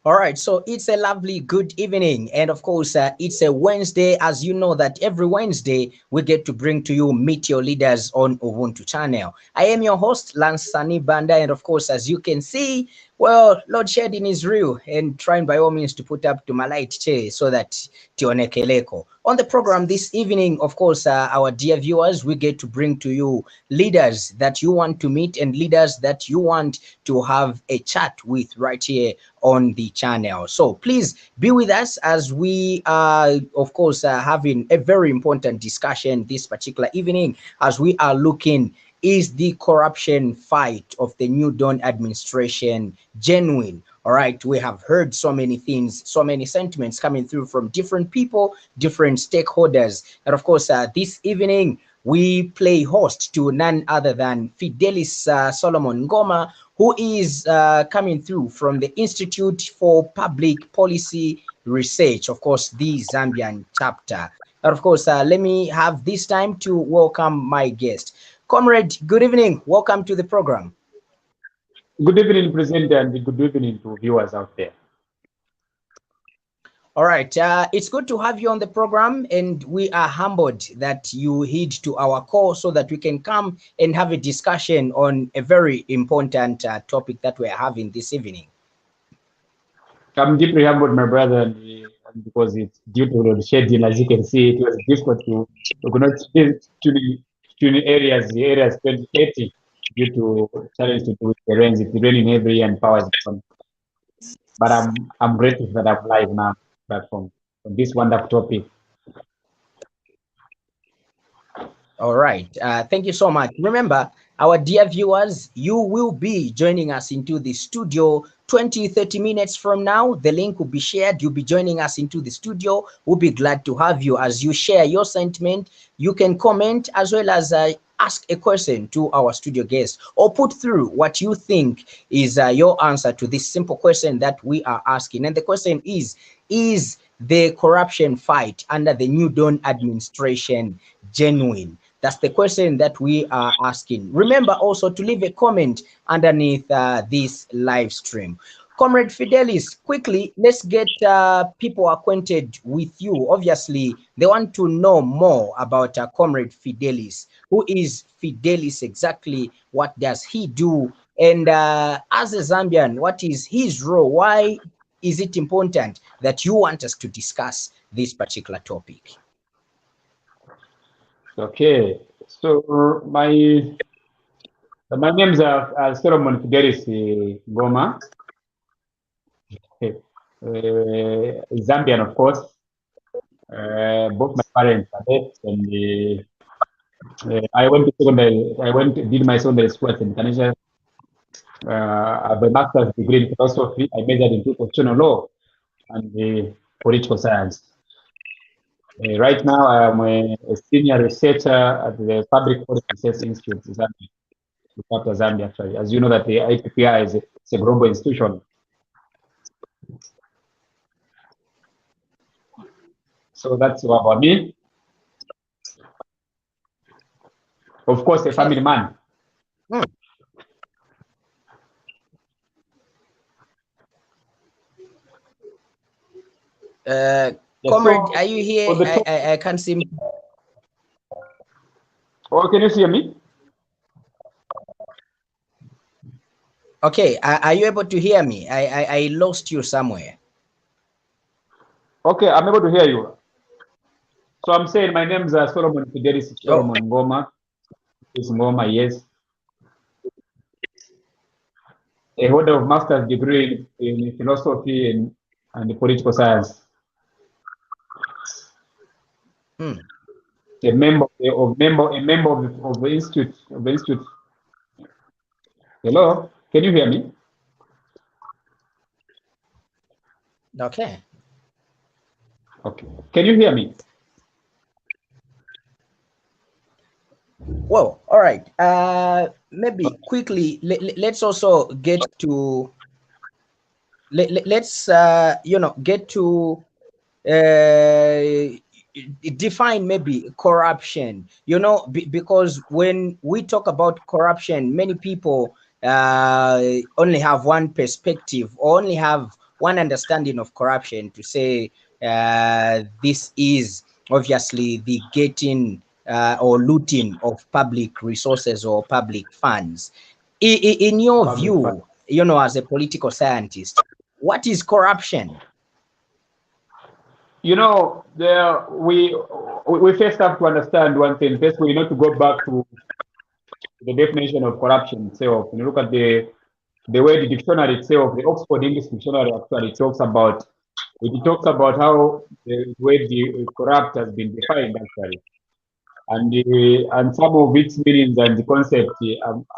All right, so it's a lovely good evening, and of course, it's a Wednesday. As you know, that every Wednesday we get to bring to you Meet Your Leaders on Ubuntu channel. I am your host, Lance Sani Banda, and of course, as you can see, well, load shedding is real, and trying by all means to put up to my light chair so that tionekeleko. On the program this evening, of course, our dear viewers, we get to bring to you leaders that you want to meet and leaders that you want to have a chat with right here on the channel. So please be with us as we are, of course, having a very important discussion this particular evening as we are looking, is the corruption fight of the New Dawn administration genuine? All right, we have heard so many things, so many sentiments coming through from different people, different stakeholders. And of course, this evening, we play host to none other than Fidelis Solomon Ngoma, who is coming through from the Institute for Public Policy Research, of course, the Zambian chapter. And of course, let me have this time to welcome my guest. Comrade, good evening. Welcome to the program. Good evening, President, and good evening to viewers out there. All right, it's good to have you on the program, and we are humbled that you heed to our call so that we can come and have a discussion on a very important topic that we're having this evening. I'm deeply humbled, my brother, and because it's due to the schedule, as you can see, it was difficult to connect to the areas 2030 due to challenge to do with the rains. It's raining every year and power is gone. But I'm grateful that I'm live now platform on this wonderful topic. All right. Thank you so much. Remember, our dear viewers, you will be joining us into the studio 20-30 minutes from now. The link will be shared. You'll be joining us into the studio. We'll be glad to have you as you share your sentiment. You can comment as well as ask a question to our studio guest or put through what you think is your answer to this simple question that we are asking. And the question is the corruption fight under the New Dawn administration genuine? That's the question that we are asking. Remember also to leave a comment underneath this live stream. Comrade Fidelis, quickly, let's get people acquainted with you. Obviously, they want to know more about Comrade Fidelis. Who is Fidelis exactly? What does he do? And as a Zambian, what is his role? Why is it important that you want us to discuss this particular topic? Okay, so my names are Solomon Fidelis Ngoma, Zambian, of course. Both my parents are dead, and I went to secondary. Did my secondary school at International. I have a master's degree in philosophy. I majored in constitutional law and political science. Right now, I'm a senior researcher at the Public Policy Research Institute in Zambia, Zambia, actually. As you know, that the IPPR is a global institution. So that's all about me. Of course, a family man. Comrade, are you here? I can't see. Oh, can you hear me? Okay, are you able to hear me? I lost you somewhere. Okay, I'm able to hear you. So I'm saying my name's Solomon Fidelis Solomon Ngoma. It's Ngoma, yes. A holder of master's degree in philosophy and political science. A member of the institute. Hello, can you hear me? Okay. Okay. Can you hear me? Well, all right. Maybe quickly, let's also get to let's get to define maybe corruption. Because when we talk about corruption, many people only have one perspective, or only have one understanding of corruption to say this is obviously the getting or looting of public resources or public funds. In your Public fund. view, as a political scientist, what is corruption? We first have to understand one thing. First, we need to go back to the definition of corruption itself. When you look at the word dictionary itself, the Oxford English Dictionary actually talks about how the word corrupt has been defined actually, and some of its meanings and the concept.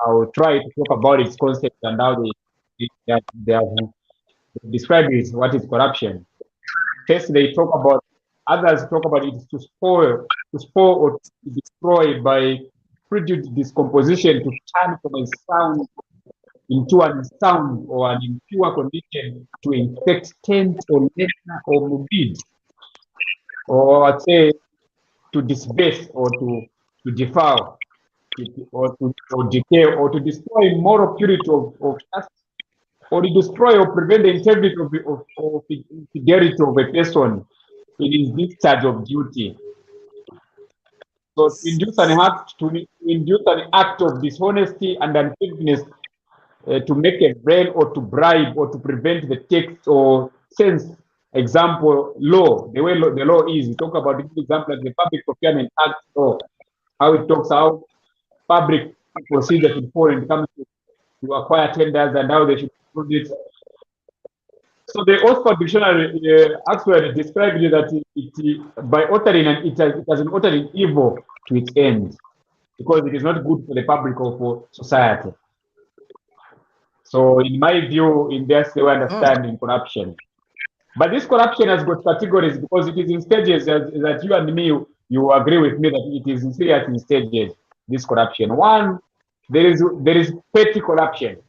I'll try to talk about its concept and how they have described it. What is corruption? First, others talk about it to spoil or to destroy by prejudice decomposition, to turn from a sound into an unsound or an impure condition, to infect, taint, or lessen or morbid, or I'd say to disbase or to defile, or decay, or to destroy moral purity of us, or to destroy or prevent the integrity of fidelity of a person in his discharge of duty. So to induce an act of dishonesty and unfaithfulness, to make a brain or to bribe or to prevent the text or sense. Example, law. The way the law is, we talk about the example like the Public Procurement Act law, how it talks how public procedure should follow when it comes to acquire tenders and how they should do it. So the Oxford Dictionary actually describes it that by altering, and it has an altering evil to its end, because it is not good for the public or for society. So in my view, in this way understanding corruption. But this corruption has got categories because it is in stages, that you and me, you agree with me that it is in stages, this corruption. One, there is petty corruption.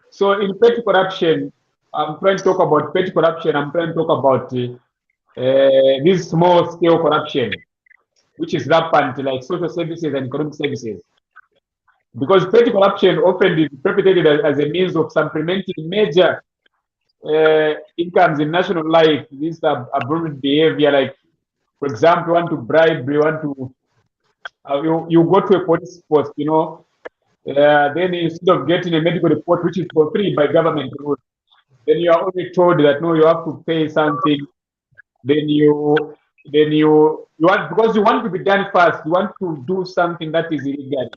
So in petty corruption, I'm trying to talk about petty corruption. I'm trying to talk about this small scale corruption, which is rampant, like social services and economic services. Because petty corruption often is perpetrated as a means of supplementing major incomes in national life. These are abnormal behavior, like, for example, you want to bribe, you want to, you go to a police post, then instead of getting a medical report, which is for free by government rules, then you are only told that no, you have to pay something. Then you want, because you want to be done fast, you want to do something that is illegal.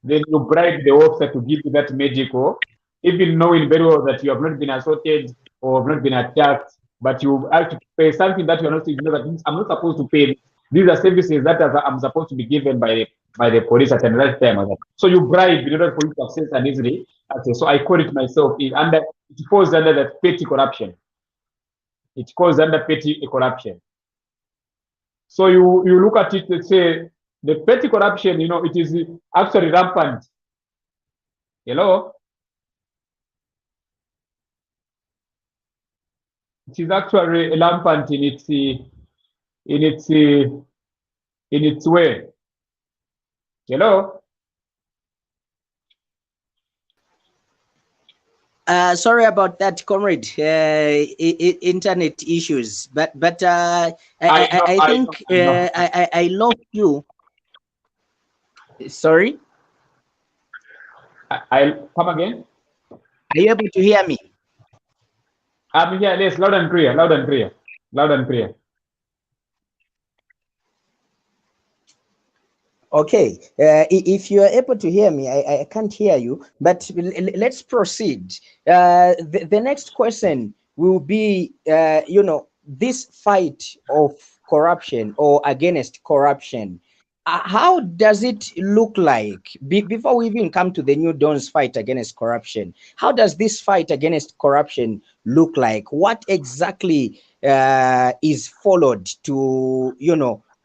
Then you bribe the officer to give you that medical, even knowing very well that you have not been assaulted or have not been attacked, but you have to pay something that you are not, that I'm not supposed to pay. These are services that I'm supposed to be given by the police at another time. So you bribe in order for you to access and easily access. So I call it myself, it falls under that petty corruption. It falls under petty corruption. So you look at it, let's say, the petty corruption, it is actually rampant. Hello? It is actually rampant in its way. Hello? Sorry about that, comrade. Internet issues, but I think I lost you. Sorry. I'll come again. Are you able to hear me? I'm here. Yes, loud and clear. Loud and clear. Loud and clear. Okay, if you are able to hear me, I can't hear you, but let's proceed. The next question will be, this fight of corruption or against corruption, how does it look like? Before we even come to the New Dawn's fight against corruption, how does this fight against corruption look like? What exactly is followed to,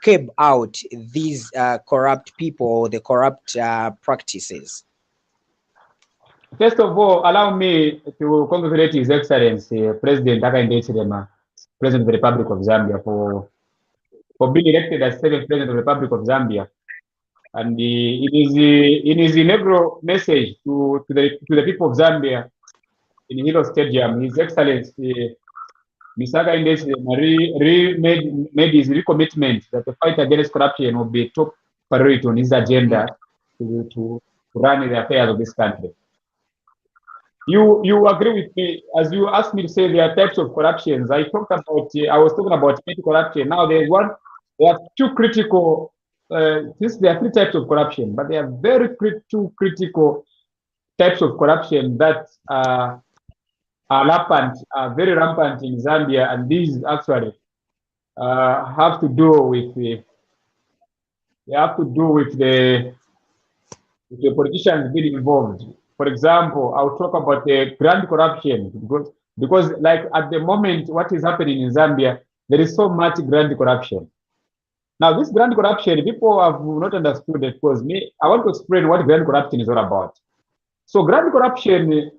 curb out these corrupt people, the corrupt practices? First of all, allow me to congratulate His Excellency President Hakainde Hichilema, President of the Republic of Zambia, for being elected as second President of the Republic of Zambia. And in his inaugural message to the people of Zambia, in Hilo Stadium, His Excellency Misaka Indes made his recommitment that the fight against corruption will be a top priority on his agenda to run the affairs of this country. You agree with me as you asked me to say there are types of corruptions. I was talking about petty corruption. Now there are two critical. There are three types of corruption, but there are two critical types of corruption that are rampant, very rampant in Zambia, and these actually have to do with the politicians being involved. For example, I'll talk about the grand corruption because like at the moment, what is happening in Zambia, there is so much grand corruption. Now, this grand corruption, people have not understood it because I want to explain what grand corruption is all about. So, grand corruption is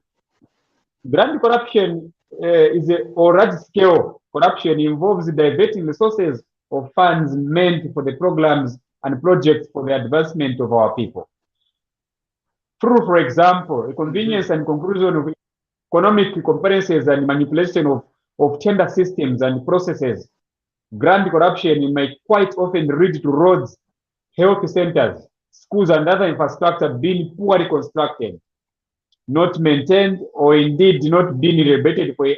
a large-scale corruption involves diverting the sources of funds meant for the programs and projects for the advancement of our people. Through, for example, the convenience and conclusion of economic comparisons and manipulation of tender systems and processes. Grand corruption may quite often lead to roads, health centers, schools, and other infrastructure being poorly constructed, not maintained, or indeed not being regulated for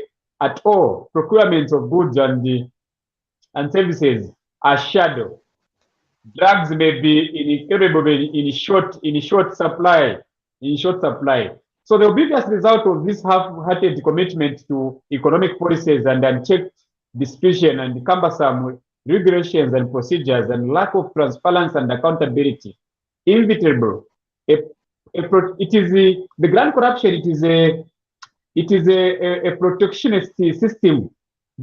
at all. Procurements of goods and services are shadow. Drugs may be incredible in short supply. So the biggest result of this half-hearted commitment to economic policies and unchecked discretion and cumbersome regulations and procedures and lack of transparency and accountability, inevitable. The grand corruption. It is a protectionist system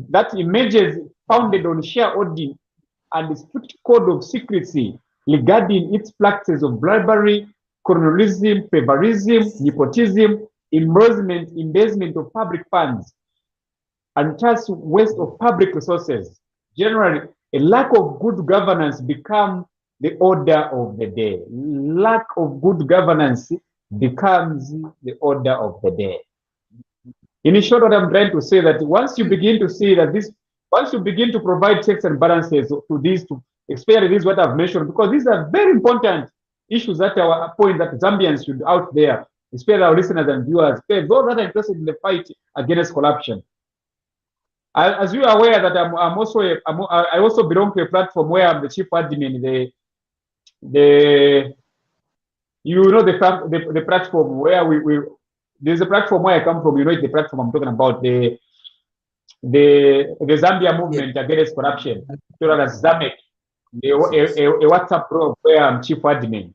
that emerges founded on shareholding and the strict code of secrecy regarding its practices of bribery, colonialism, favorism, nepotism, embezzlement of public funds, and thus waste of public resources. Generally, a lack of good governance becomes the order of the day. Lack of good governance becomes the order of the day. In short, what I'm trying to say that once you begin to see that once you begin to provide checks and balances to these, especially these what I've mentioned, because these are very important issues that are points that Zambians should out there, especially our listeners and viewers, those that are interested in the fight against corruption. As you are aware that I also belong to a platform where I'm the chief admin. The platform where there's a platform where I come from. You know, it's the platform I'm talking about. The Zambia movement against corruption, so as ZAMEC, a WhatsApp group where I'm chief admin.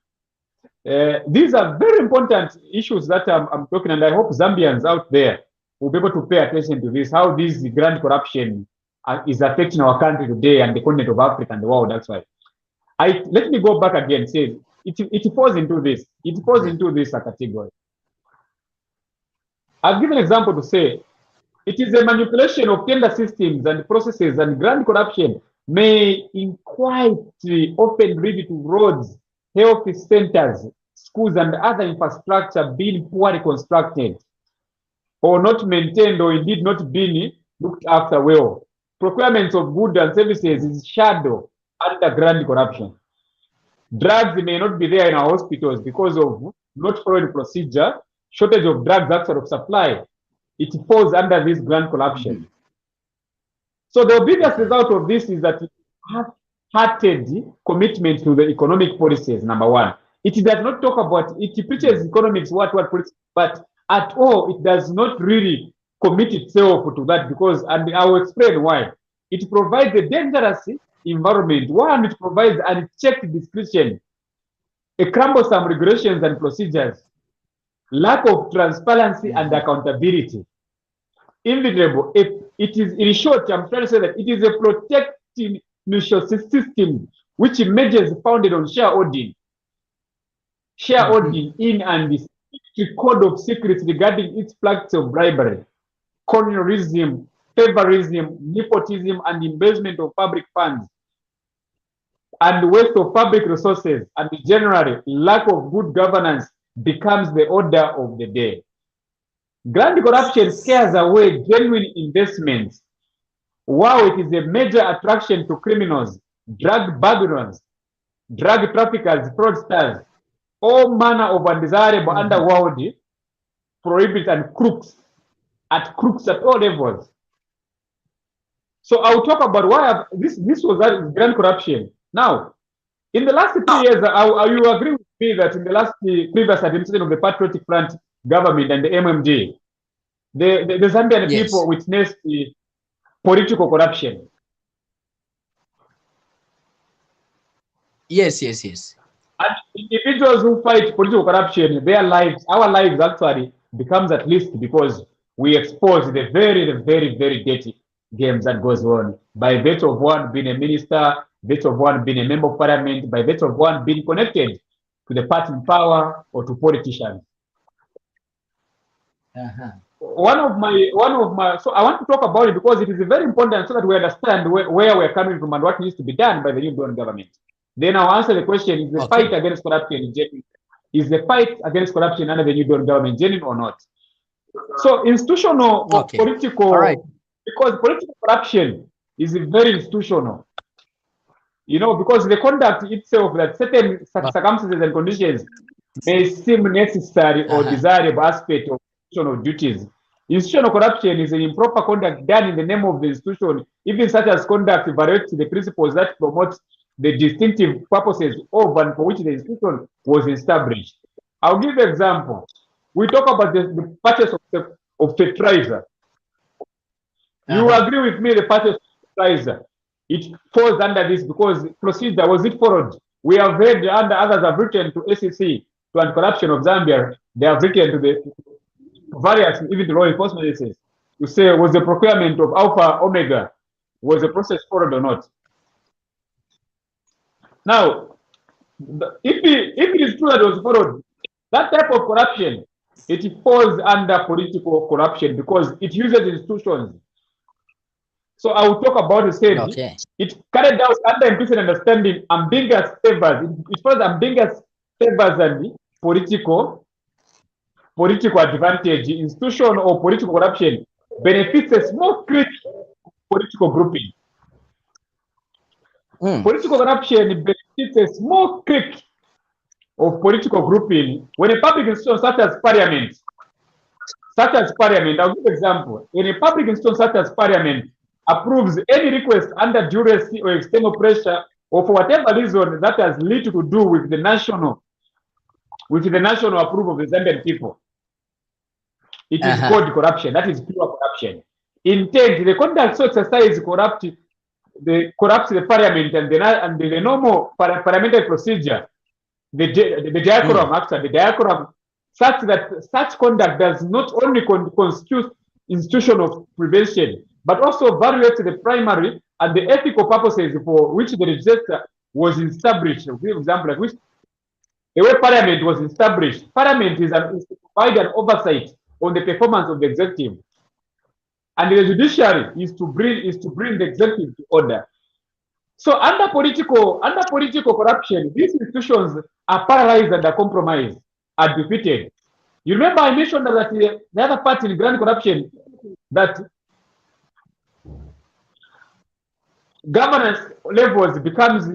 These are very important issues that I'm talking, and I hope Zambians out there will be able to pay attention to this, how this grand corruption is affecting our country today and the continent of Africa and the world. That's why. Let me go back again. Say it falls into this. It falls into this category. I've given an example to say it is a manipulation of tender systems and processes, and grand corruption may quite often lead to roads, health centers, schools, and other infrastructure being poorly constructed, or not maintained, or indeed not being looked after well. Procurement of goods and services is shadow under grand corruption. Drugs may not be there in our hospitals because of not following procedure, shortage of drugs, actual of supply. It falls under this grand corruption. So the biggest result of this is that half-hearted commitment to the economic policies, number one. It does not talk about, it preaches economics, what policies, but at all, it does not really commit itself to that because, and I will explain why. It provides a dangerous environment. One, it provides unchecked discretion, a cumbersome regulations and procedures, lack of transparency and accountability. Inevitable. If it is, in short, I'm trying to say that it is a protecting system which emerges founded on shareholding in and the code of secrets regarding its practice of bribery, colonialism, favorism, nepotism, and embezzlement of public funds, and waste of public resources, and generally lack of good governance becomes the order of the day. Grand corruption scares away genuine investments. Wow, it is a major attraction to criminals, drug babylons, drug traffickers, fraudsters, all manner of undesirable underworld prohibits and crooks at all levels. So I'll talk about why this was that grand corruption. Now, in the last 3 years, you agree with me that in the last previous administration of the Patriotic Front government and the MMG, the Zambian people witnessed the political corruption. Yes. And individuals who fight political corruption, their lives, our lives actually becomes at least because we expose the very dirty games that goes on by virtue of one being a minister, virtue of one being a member of parliament, by virtue of one being connected to the party in power or to politicians. One of my, so I want to talk about it because it is very important so that we understand where we're coming from and what needs to be done by the new government. Then I'll answer the question: is the fight against corruption genuine? Is the fight against corruption under the new government genuine or not? So institutional political, because political corruption is very institutional. You know, because the conduct itself, that certain circumstances and conditions may seem necessary or desirable aspect of institutional duties. Institutional corruption is an improper conduct done in the name of the institution, even such as conduct violates the principles that promote the distinctive purposes of and for which the institution was established. I'll give an example. We talk about the purchase of fertilizer. You agree with me, the purchase of fertilizer, it falls under this because procedure, was it followed? We have read, and others have written to SEC, to Anti-Corruption of Zambia, they have written to the various, even the law enforcement agencies, to say, was the procurement of Alpha Omega, was the process followed or not? Now, if it is true that it was followed, that type of corruption, it falls under political corruption because it uses institutions. So I will talk about the same. It carried out under implicit understanding ambiguous favors. It falls ambiguous favors and political advantage. Institution or political corruption benefits a small clique of political grouping. Political corruption benefits a small clique of political grouping when a public institution such as parliament, I'll give an example. In a public institution such as parliament approves any request under duress or external pressure or for whatever reason that has little to do with the national approval of the Zambian people, it is called corruption. That is pure corruption. Intent, the conduct so exercise corrupts the parliament and the normal parliamentary procedure, the diagram, such that such conduct does not only constitute institutional prevention, but also violates the primary and the ethical purposes for which the legislature was established. For example, like which the way parliament was established. Parliament is to provide an oversight on the performance of the executive, and the judiciary is to bring the executive to order. So under political corruption, these institutions are paralyzed and are compromised, are defeated. You remember I mentioned that the other part in grand corruption, that governance levels because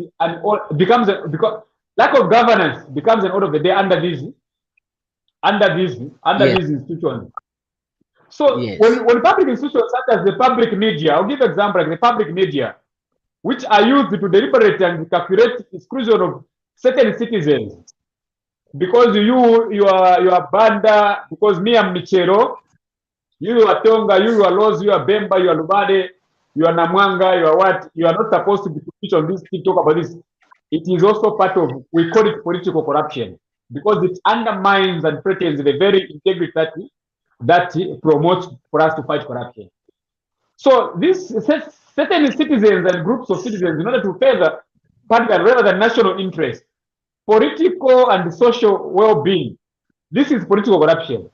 lack of governance becomes an order of the day under these institutions. So when public institutions such as the public media, I'll give an example like the public media, which are used to deliberate and calculate exclusion of certain citizens, because you are Banda, because me I'm Michero, you are Tonga, you are Loz, you are Bemba, you are Lubade, you are Namwanga, you are what? You are not supposed to be teach on this, talk about this. It is also part of, we call it political corruption, because it undermines and threatens the very integrity that promotes for us to fight corruption. So these certain citizens and groups of citizens, in order to further rather than national interest, political and social well-being, this is political corruption.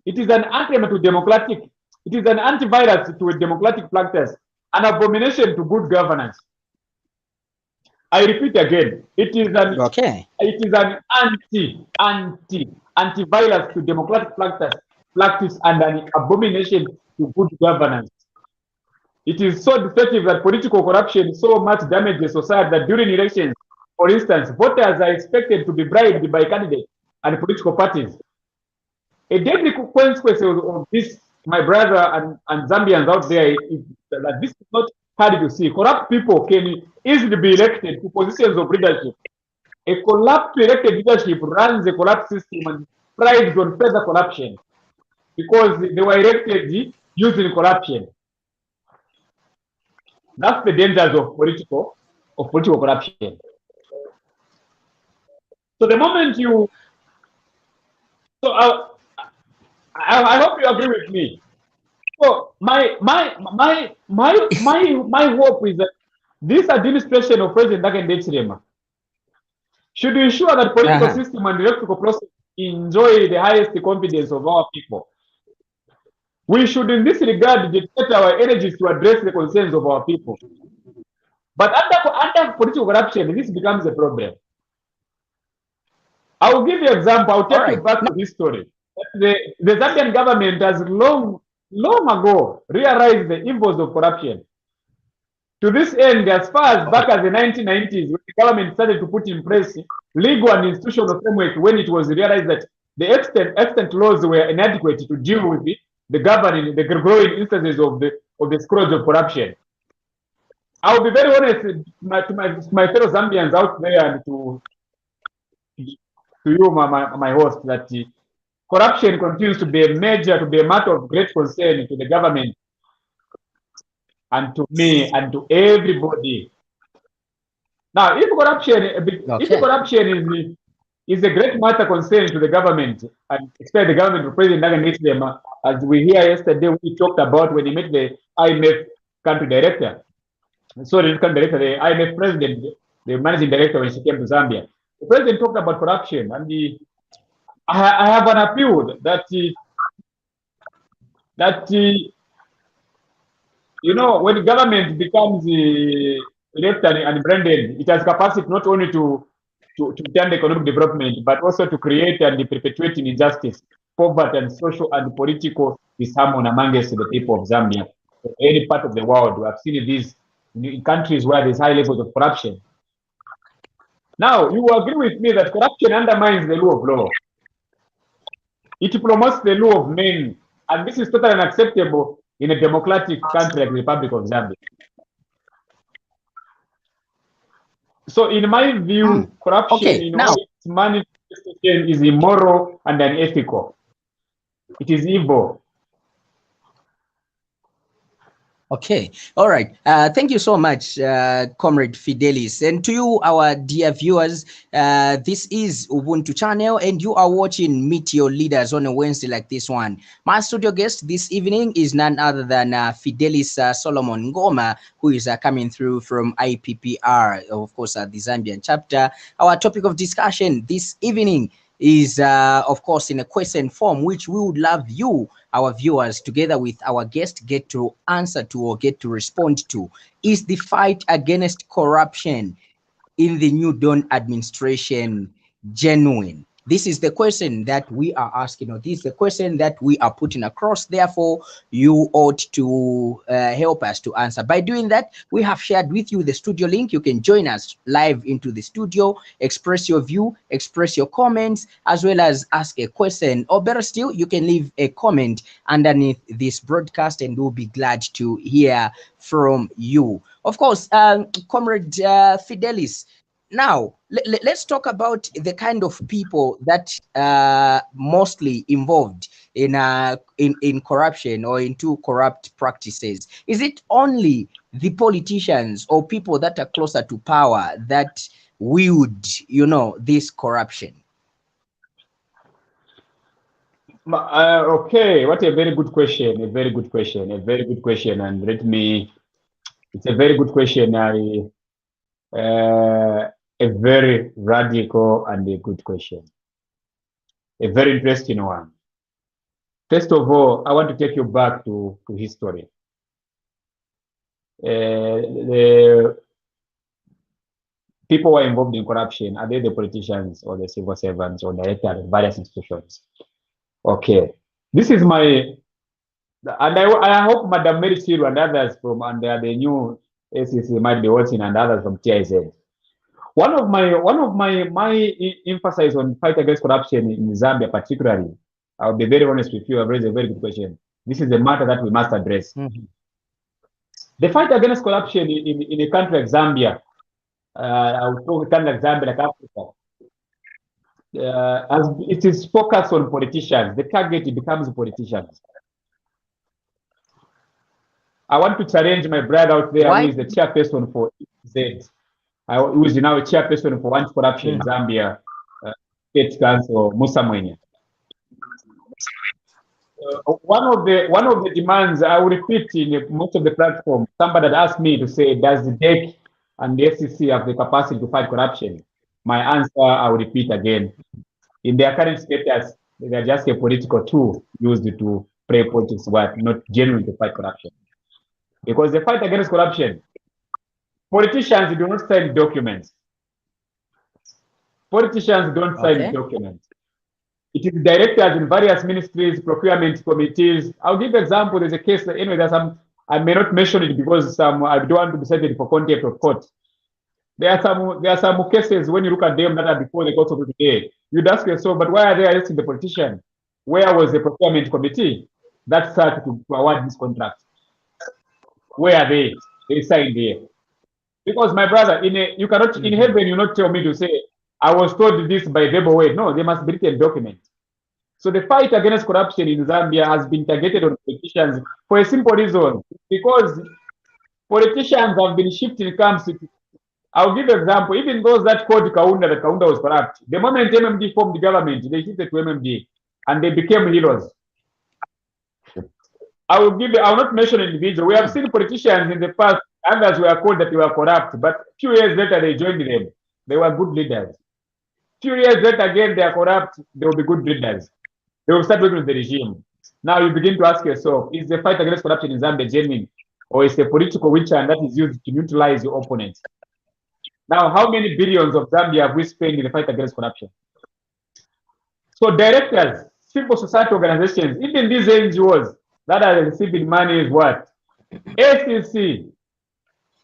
It is an anthem to democratic, it is an antivirus to a democratic practice, an abomination to good governance. I repeat again, it is an antivirus to democratic practice, practice and an abomination to good governance. It is so defective that political corruption so much damages society that during elections, for instance, voters are expected to be bribed by candidates and political parties. A deadly consequence of this, my brother and Zambians out there, is that this is not hard to see. Corrupt people can easily be elected to positions of leadership. A corrupt elected leadership runs a corrupt system and thrives on further corruption because they were elected using corruption. That's the dangers of political corruption. So the moment you, so I hope you agree with me. So my hope is that this administration of President Ndakende should ensure that political system and electoral process enjoy the highest confidence of our people. We should, in this regard, dedicate our energies to address the concerns of our people. But under political corruption, this becomes a problem. I will give you an example. I'll take you back to history. The Zambian government has long ago realized the evils of corruption. To this end, as far as back as the 1990s, when the government started to put in place legal and institutional framework, when it was realized that the extant laws were inadequate to deal with the growing instances of the scourge of corruption. I will be very honest to my fellow Zambians out there and to you, my host, that corruption continues to be a matter of great concern to the government and to me and to everybody. Now, if corruption is a great matter concern to the government, and especially the government of President Ndakende, as we hear yesterday, we talked about when he met the IMF country director. Sorry, country director, the IMF president, the managing director when she came to Zambia. The president talked about corruption, and I have an appeal that you know, when the government becomes left and branded, it has capacity not only to turn economic development, but also to create and perpetuate injustice, poverty, and social and political disharmony amongst the people of Zambia. In any part of the world, we have seen these in countries where there's high levels of corruption. Now, you agree with me that corruption undermines the rule of law. It promotes the law of men, and this is totally unacceptable in a democratic country like the Republic of Zambia. So, in my view, corruption in all its manifestation is immoral and unethical. It is evil. Okay. All right. Thank you so much, Comrade Fidelis. And to you, our dear viewers, this is Ubuntu channel, and you are watching Meet Your Leaders on a Wednesday like this one. My studio guest this evening is none other than Fidelis Solomon Ngoma, who is coming through from IPPR, of course, the Zambian chapter. Our topic of discussion this evening is, of course, in a question form, which we would love you, our viewers, together with our guest, get to answer to or get to respond to. Is the fight against corruption in the New Dawn administration genuine? This is the question that we are asking, or this is the question that we are putting across. Therefore, you ought to help us to answer. By doing that, we have shared with you the studio link. You can join us live into the studio, express your view, express your comments, as well as ask a question. Or better still, you can leave a comment underneath this broadcast, and we'll be glad to hear from you. Of course, Comrade Fidelis, now, let's talk about the kind of people that mostly involved in corruption or into corrupt practices. Is it only the politicians or people that are closer to power that wield, you know, this corruption? Okay, what a very good question. A very good question. A very good question. And it's a very good question. A very radical and a good question. A very interesting one. First of all, I want to take you back to history. The people who are involved in corruption, are they the politicians or the civil servants or directors of various institutions? Okay. This is my, and I hope Madam Mary Chiru and others from under the new ACC might be watching, and others from TIZ. One of my emphasis on fight against corruption in Zambia, particularly, I'll be very honest with you. I've raised a very good question. This is a matter that we must address. The fight against corruption in a country like Zambia, I would talk a country like Zambia, like Africa, as it is focused on politicians. The target becomes politicians. I want to challenge my brother out there who is the chairperson for Z, who is now a chairperson for anti-corruption in Zambia, State Council, Musa Mwenya. One of the demands I will repeat in most of the platform. Somebody had asked me to say, does the DEC and the SEC have the capacity to fight corruption? My answer, I will repeat again. In their current status, they are just a political tool used to play politics, but not genuinely to fight corruption. Because the fight against corruption, politicians do not sign documents. Politicians don't sign documents. It is directors in various ministries, procurement committees. I'll give an example. There's a case, anyway, there's some, I may not mention it because I don't want to be cited for contempt of court. There are some cases when you look at them that are before the court of today. You'd ask yourself, but why are they arresting the politician? Where was the procurement committee that started to award this contract? Where are they? They signed there. Because my brother, you cannot in heaven, you not tell me to say, I was told this by verbal way. No, they must be written document. So the fight against corruption in Zambia has been targeted on politicians for a simple reason. Because politicians have been shifting camps. I'll give an example. Even those that called Kaunda, that Kaunda was corrupt. The moment MMD formed the government, they shifted to MMD and they became heroes. I will not mention individuals. We have seen politicians in the past, others were called that they were corrupt, but a few years later they joined them. They were good leaders. Few years later again, they are corrupt, they will be good leaders. They will start working with the regime. Now you begin to ask yourself, is the fight against corruption in Zambia genuine? Or is it a political witch hunt that is used to neutralize your opponent? Now, how many billions of Zambia have we spent in the fight against corruption? So directors, civil society organizations, even these NGOs that are receiving money is what? SEC,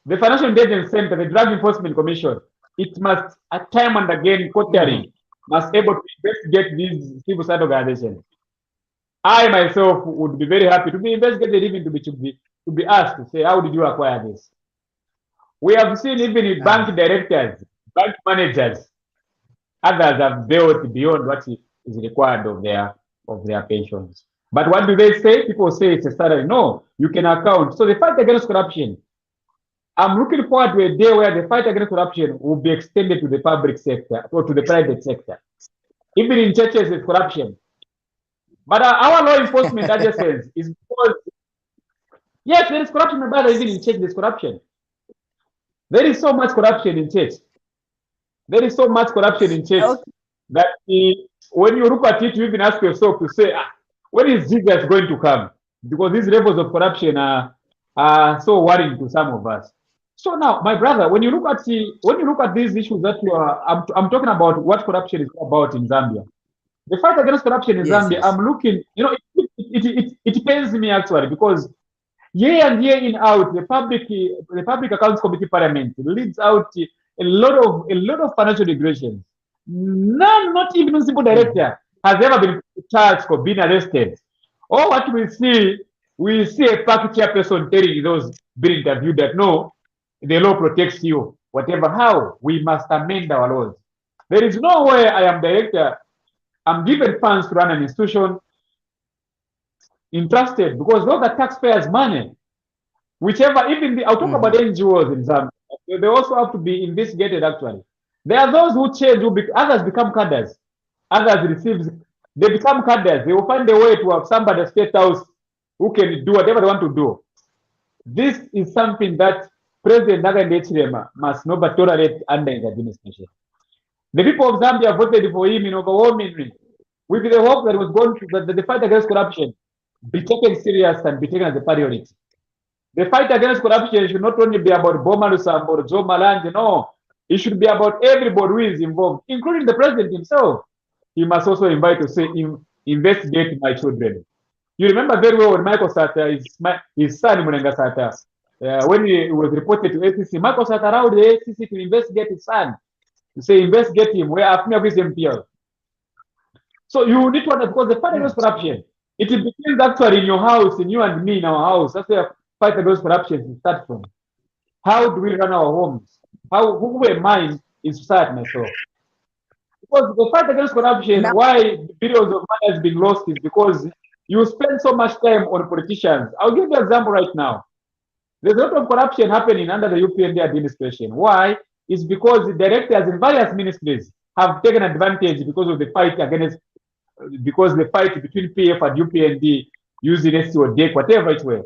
the Financial Intelligence Center, the Drug Enforcement Commission, it must, at time and again, quarterly, must able to investigate these civil society organizations. I myself would be very happy to be investigated, even to be asked to say, how did you acquire this? We have seen even bank directors, bank managers, others have built beyond what is required of their pensions. But what do they say? People say it's a salary. No, you can account. So the fight against corruption, I'm looking forward to a day where the fight against corruption will be extended to the public sector or to the private sector. Even in churches, it's corruption. But our law enforcement agencies is because, yes, there is corruption, but even in church, there's corruption. There is so much corruption in church. There is so much corruption in church that when you look at it, you even ask yourself to say, when is Jesus going to come? Because these levels of corruption are so worrying to some of us. So now, my brother, when you look at these issues that I'm talking about what corruption is about in Zambia. The fight against corruption in Zambia, I'm looking, it pains me actually because year in, year in out, the Public Accounts Committee Parliament leads out a lot of financial regulations. None, not even a simple director, has ever been charged for being arrested. Or what we see a party chairperson telling those being interviewed that no, the law protects you, whatever. How? We must amend our laws. There is no way I am director, I'm given funds to run an institution entrusted because those are taxpayers' money. Whichever, even I'll talk about NGOs in Zambia. They also have to be investigated actually. There are those who change, others become cadres. They become cadres. They will find a way to have somebody at State House who can do whatever they want to do. This is something that President Nagande must never tolerate under his administration. The people of Zambia voted for him in overwhelmingly with the hope that it was going to, that the fight against corruption be taken serious and be taken as a priority. The fight against corruption should not only be about Boma Lusamba or Joe Malanje, no. It should be about everybody who is involved, including the president himself. He must also invite to say, investigate my children. You remember very well when Michael Sata, his son Munenga Sata, when he was reported to ACC, Michael Sata allowed the ACC to investigate his son. To say investigate him, where Afnia with MPL. So you need to understand, because the fight against corruption, it begins actually in your house, in you and me in our house. That's where fight against corruption starts from. How do we run our homes? Who am I in society myself? Because the fight against corruption, Now, why billions of money has been lost is because you spend so much time on politicians. I'll give you an example right now. There's a lot of corruption happening under the UPND administration. Why? It's because the directors in various ministries have taken advantage because of the fight against, because the fight between PF and UPND using SC or DEC, whatever it was.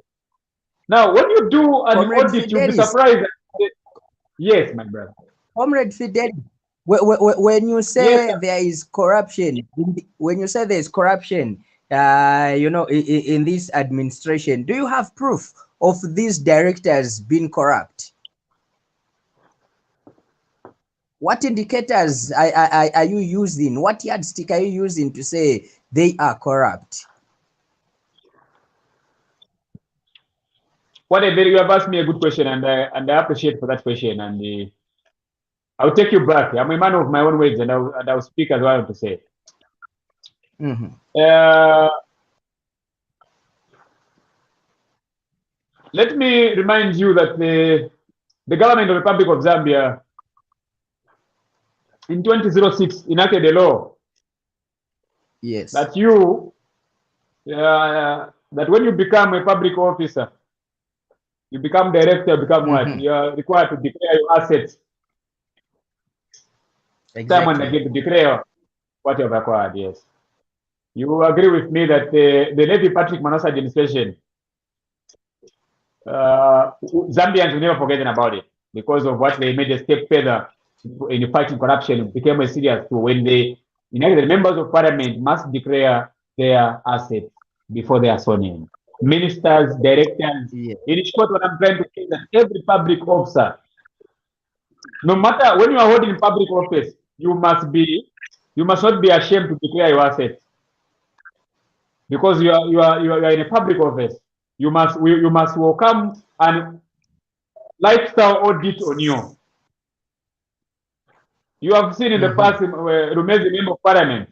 Now, when you do an Comrade audit, you'll be Fidelis, surprised. Yes, my brother. Comrade Fidelis, when you say Yes, there is corruption, when you say there is corruption, you know, in this administration, do you have proof of these directors being corrupt? What indicators are you using? What yardstick are you using to say they are corrupt? you have asked me a good question, and I appreciate for that question. And I'll take you back. I'm a man of my own words, and I'll speak as well. I want to say. Let me remind you that the government of the Republic of Zambia in 2006 enacted a law. Yes. That that when you become a public officer, you become director, become what? You are required to declare your assets. Exactly. Someone again to declare what you have acquired, yes. You agree with me that the Lady Patrick Manasseh administration, Zambians will never forget about it because of what they made a step further in fighting corruption. It became a serious tool when the members of parliament must declare their assets before they are sworn in. Ministers, directors, in short, what I'm trying to say is that every public officer, no matter when you are holding public office, you must not be ashamed to declare your assets because you are in a public office. You must welcome an lifestyle audit on you. You have seen in the past Lumezi member of parliament.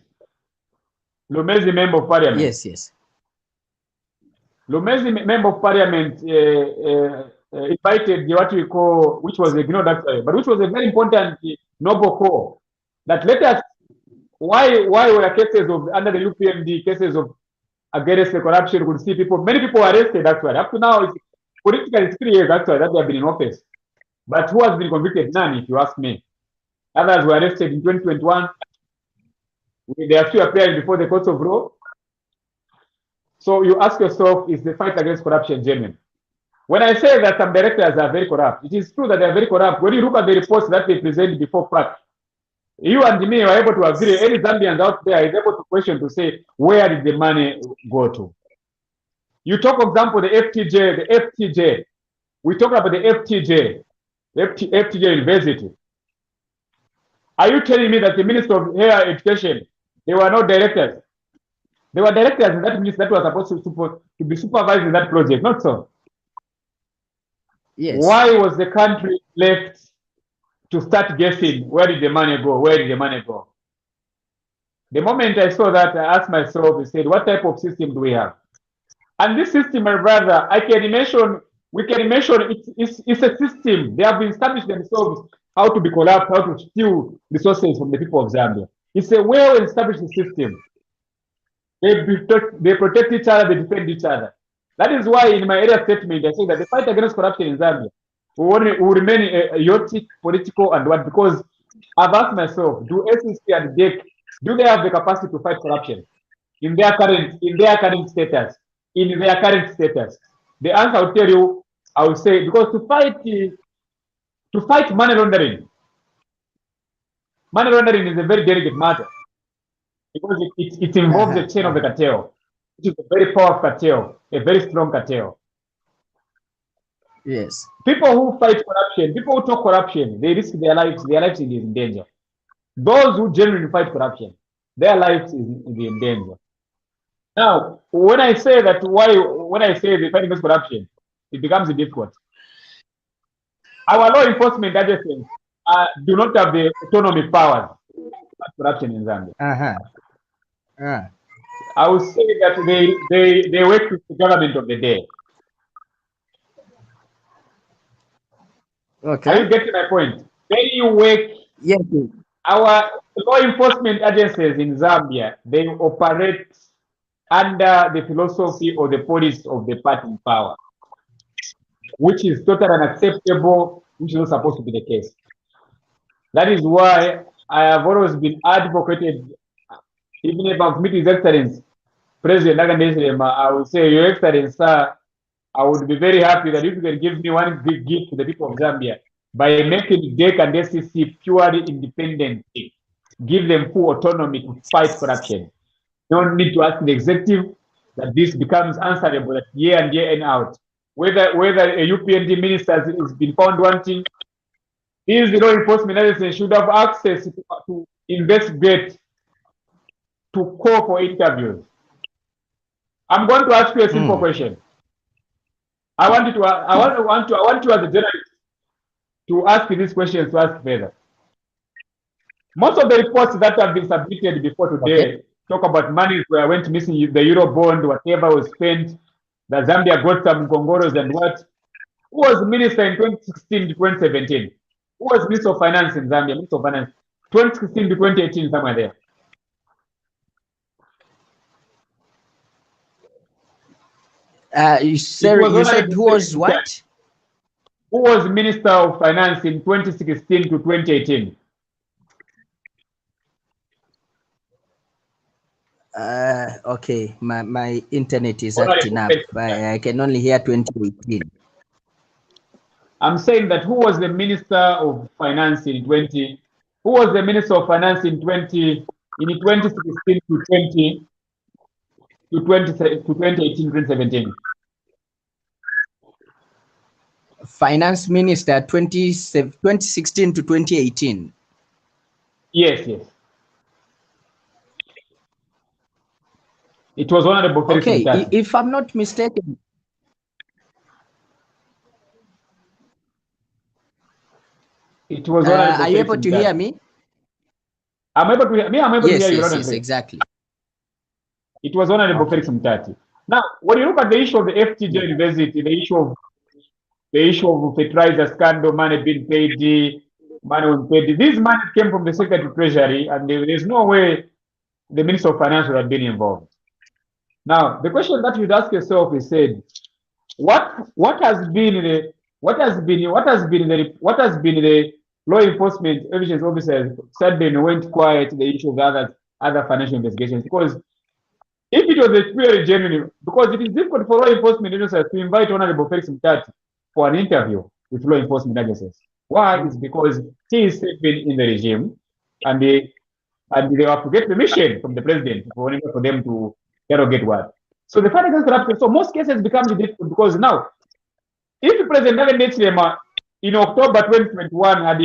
Lumezi member of parliament. Yes, yes. Lumezi member of parliament invited what we call, which was ignored actually, but which was a very important noble call. That let us, why were cases of under the UPMD, cases of against the corruption, could see people, many people were arrested actually. Up to now, it's politically 3 years actually that they have been in office. But who has been convicted? None, if you ask me. Others were arrested in 2021. They are still appearing before the courts of law. So you ask yourself, is the fight against corruption genuine? When I say that some directors are very corrupt, it is true that they are very corrupt. When you look at the reports that they present before FAC, you and me are able to agree. Any Zambians out there is able to question to say, where did the money go to? You talk, for example, the FTJ. We talk about the FTJ University. Are you telling me that the Minister of Higher Education, they were not directors? They were directors in that ministry that were supposed to be supervising that project, not so. Yes. Why was the country left to start guessing, where did the money go? Where did the money go? The moment I saw that, I asked myself, I said, what type of system do we have? And this system, my brother, we can mention it's a system. They have established themselves how to be corrupt, how to steal resources from the people of Zambia. It's a well-established system. They protect each other, they defend each other. That is why in my earlier statement, I say that the fight against corruption in Zambia will remain chaotic, political, and what? Because I've asked myself, do SEC and DEC, do they have the capacity to fight corruption in their current status? In their current status? The answer I'll tell you, I will say, because to fight money laundering is a very delicate matter because it involves the chain of the cartel, which is a very powerful cartel, a very strong cartel. Yes. People who fight corruption, people who talk corruption, they risk their lives is in danger. Those who genuinely fight corruption, their lives is in danger. Now, when I say that, when I say the fight against corruption, it becomes difficult. Our law enforcement agencies do not have the autonomy powers of corruption in Zambia. I would say that they work with the government of the day. Okay. Are you getting my point? They work. Yes. Our law enforcement agencies in Zambia, they operate under the philosophy or the policy of the party in power, which is totally unacceptable, which is not supposed to be the case. That is why I have always been advocated, even if I've met His Excellency, President Naganese, I would say, Your Excellency, sir, I would be very happy that if you can give me one big gift to the people of Zambia by making DEC and SCC purely independent, give them full autonomy to fight corruption. Don't need to ask the executive that this becomes answerable that year and year and out. Whether a UPND minister has been found wanting, these law enforcement agencies should have access to investigate, to call for interviews. I'm going to ask you a simple question. I want you as a journalist to ask these questions to ask further. Most of the reports that have been submitted before today talk about money where went missing, the Euro bond, whatever was spent, that Zambia got some Congoros and what. Who was minister in 2016 to 2017? Who was Minister of Finance in Zambia? Minister of Finance, 2016 to 2018, somewhere there. You said who was what? Who was Minister of Finance in 2016 to 2018? Okay, my internet is acting up. I can only hear 2018. I'm saying that who was the Minister of Finance in 20? Who was the Minister of Finance in 2016 to 2018, 2017? Finance Minister 2016 to 2018. Yes. It was Honorable Fidelis. Okay, if I'm not mistaken. It was are you able to hear me? I'm able to hear me. I'm able to hear you. Yes, exactly. It was Honorable Felix Mtati. Now, when you look at the issue of the FTJ University, the issue of fertilizer scandal, money being paid, money was paid. This money came from the Secretary of Treasury, and there's no way the Minister of Finance would have been involved. Now, the question that you'd ask yourself is said, what has been the law enforcement evidence officers said they went quiet the issue of the other financial investigations? Because if it was a purely genuine, because it is difficult for law enforcement agencies to invite Honorable Felix Mtati for an interview with law enforcement agencies. Why? It's because he is serving in the regime, and they have to get permission from the president for them to interrogate what. So the fight against corruption. So most cases become difficult because now, if President Naganese in October 2021 had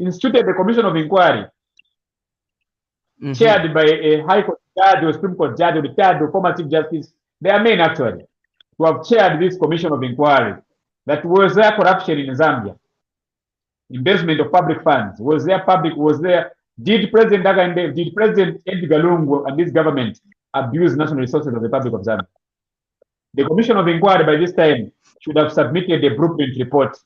instituted the Commission of Inquiry, chaired by a High Court judge or Supreme Court judge or retired or former Chief Justice, they are men actually, who have chaired this Commission of Inquiry, that was there corruption in Zambia, investment of public funds, did President Edgar Lungu and this government abuse national resources of the Republic of Zambia? The Commission of Inquiry by this time should have submitted a blueprint report.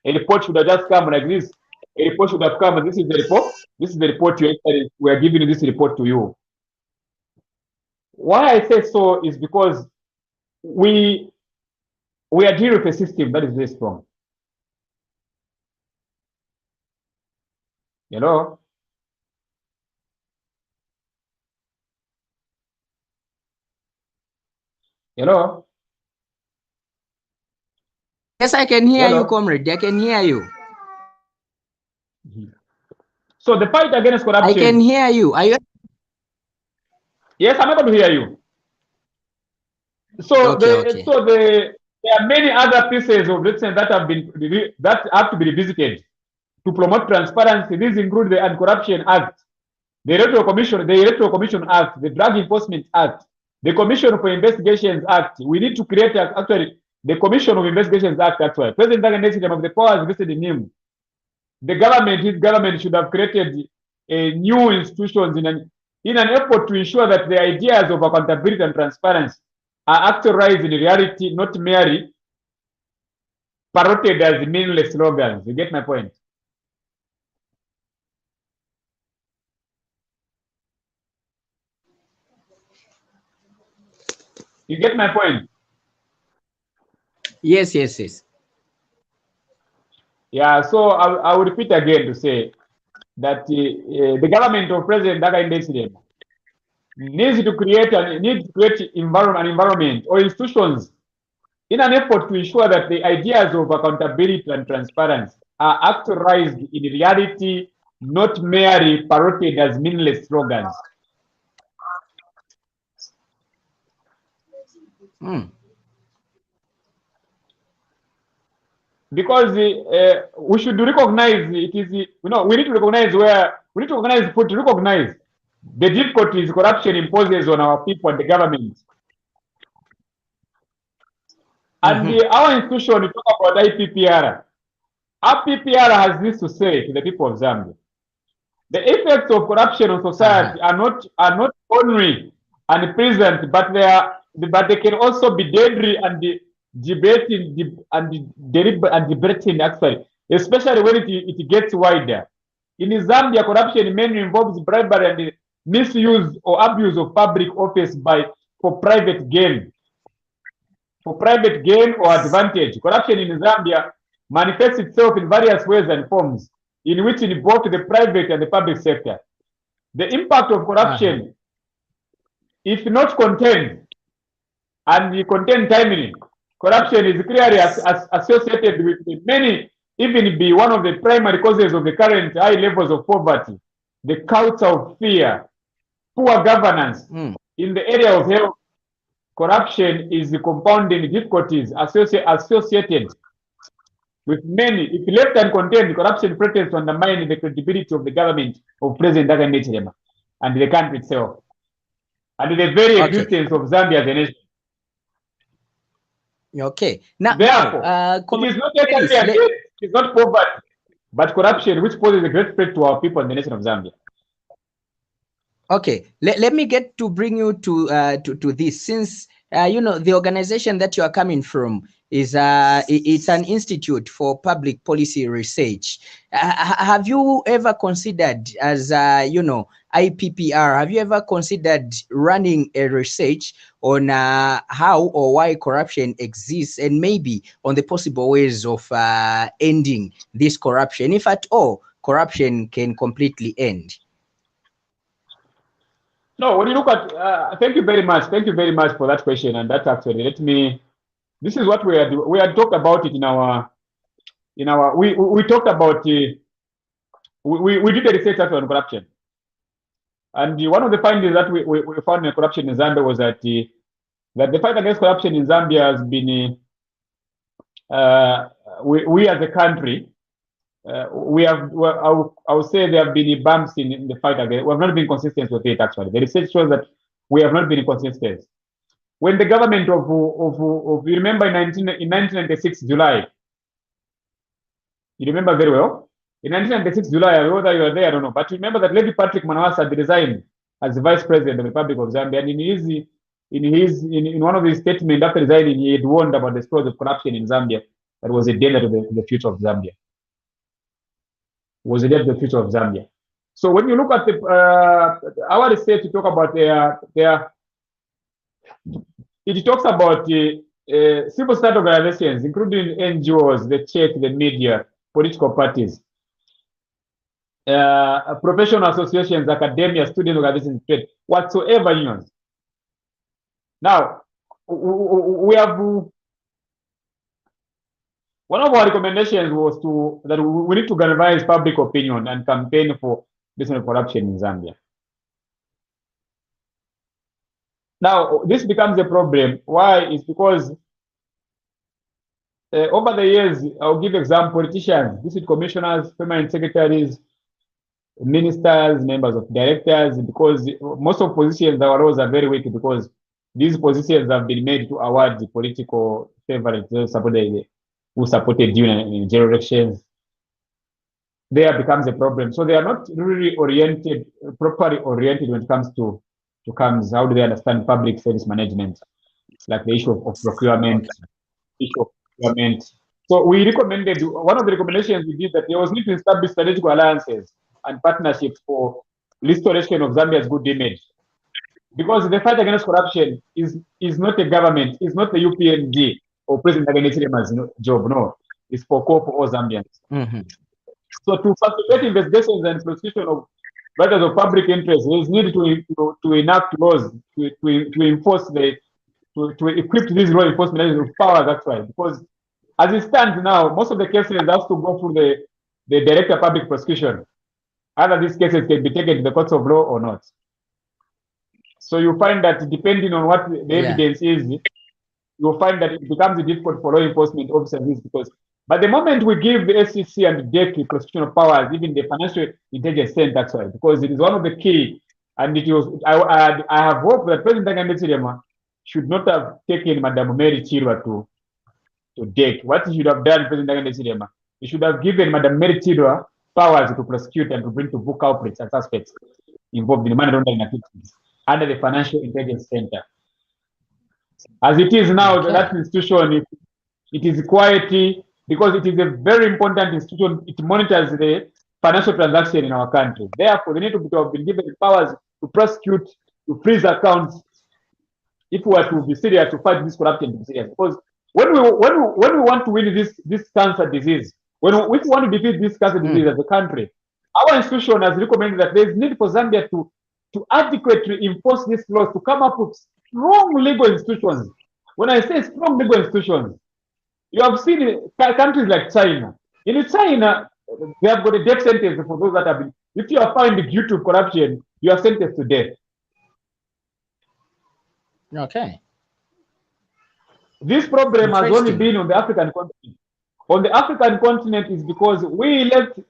A report should have just come like this. A report should have come, and this is the report. This is the report we are giving this report to you. Why I say so is because we are dealing with a system that is very strong. Hello? Hello? Yes, I can hear you, comrade. I can hear you. So the fight against corruption. I can hear you. Are you? Yes, I'm able to hear you. So there are many other pieces of litigation that have to be revisited to promote transparency. These include the Anti-Corruption Act, the Electoral Commission Act, the Drug Enforcement Act, The Commission for Investigations Act, we need to create actually the Commission of Investigations Act actually. President Dagan of the powers vested in him. The government, his government should have created new institutions in an effort to ensure that the ideas of accountability and transparency are actualized in reality, not merely parroted as meaningless slogans. You get my point? You get my point? Yes, yes, yes. Yeah, so I will repeat again to say that the government of President Daga Indesirem needs to create an environment or institutions in an effort to ensure that the ideas of accountability and transparency are actualized in reality, not merely parroted as meaningless slogans. Because we should recognize it is, we need to recognize recognize the difficulties corruption imposes on our people and the government. And our institution, we talk about IPPR. IPPR has this to say to the people of Zambia. The effects of corruption on society are not only unpleasant, but they can also be deadly and debating actually, especially when it gets wider. In Zambia, corruption mainly involves bribery and misuse or abuse of public office for private gain. For private gain or advantage. Corruption in Zambia manifests itself in various ways and forms, in which in both the private and the public sector. The impact of corruption, if not contained and contained timely, corruption is clearly associated with many, even be one of the primary causes of the current high levels of poverty, the culture of fear, poor governance. In the area of health, corruption is compounding difficulties associated with many. If left uncontained, corruption threatens to undermine the credibility of the government of President Dagan Ndejima and the country itself, and the very existence of Zambia as a nation. Okay. Now, therefore, it is not it is not poverty, but corruption, which poses a great threat to our people and the nation of Zambia. Okay, let me get to bring you to this, since the organization that you are coming from is it's an institute for public policy research. Have you ever considered, as IPPR, have you ever considered running a research on how or why corruption exists, and maybe on the possible ways of ending this corruption, if at all corruption can completely end? No, when you look at, thank you very much. Thank you very much for that question. And that actually, this is what we had talked about it we talked about, we did a research on corruption. And one of the findings that we found in corruption in Zambia was that the fight against corruption in Zambia has been, we as a country, I would say there have been bumps in the fight against. We have not been consistent with it. Actually, the research shows that we have not been consistent. When the government you remember in 1996 July, you remember very well. In 1996 July, whether you were there, I don't know, but remember that Lady Patrick Manawasa had resigned as the Vice President of the Republic of Zambia, and in one of his statements after resigning, he had warned about the spread of corruption in Zambia. That was a danger to the future of Zambia. Was the future of Zambia. So when you look at our research, to talk about it talks about civil society organizations, including NGOs, the church, the media, political parties, professional associations, academia, student organizations, trade, whatsoever unions. Now, we have. One of our recommendations was that we need to galvanize public opinion and campaign for business corruption in Zambia. Now, this becomes a problem. Why? It's because over the years, I'll give example, politicians, district commissioners, permanent secretaries, ministers, members of directors, because most of positions, our laws are very weak because these positions have been made to award the political favorites who supported you in general elections. There becomes a problem. So they are not really properly oriented when it comes to how do they understand public service management, like the issue of procurement, So we recommended, one of the recommendations we did, that there was need to establish strategic alliances and partnerships for restoration of Zambia's good image. Because the fight against corruption is not a government, it's not the UPND or President Agnes job, no. It's for all Zambians. So to facilitate investigations and prosecution of matters of public interest, there is need to enact laws to enforce to equip these law enforcement agencies with powers actually. Because as it stands now, most of the cases have to go through the director of public prosecution. Either these cases can be taken to the courts of law or not. So you find that depending on what the evidence is, you'll find that it becomes difficult for law enforcement officers because but the moment we give the SEC and the DEC prosecution powers, even the Financial Intelligence Center actually, because it is one of the key, and it was I have hoped that President Ngoma should not have taken Madam Mary Chirwa to DEC. What he should have done, President Ngoma, he should have given Madam Mary Chirwa powers to prosecute and to bring to book culprits and suspects involved in the money laundering activities under the Financial Intelligence Center. As it is now, that institution, it is quiet because it is a very important institution. It monitors the financial transaction in our country. Therefore, they need to have been given powers to prosecute, to freeze accounts, if we are to be serious to fight this corruption, to be serious. Because when we want to win this cancer disease, if we want to defeat this cancer disease as a country, our institution has recommended that there is need for Zambia to adequately enforce these laws, to come up with strong legal institutions. When I say strong legal institutions, you have seen countries like China. In China, they have got a death sentence for those that have been. If you are found guilty of corruption, you are sentenced to death. Okay. This problem has only been on the African continent. On the African continent is because we left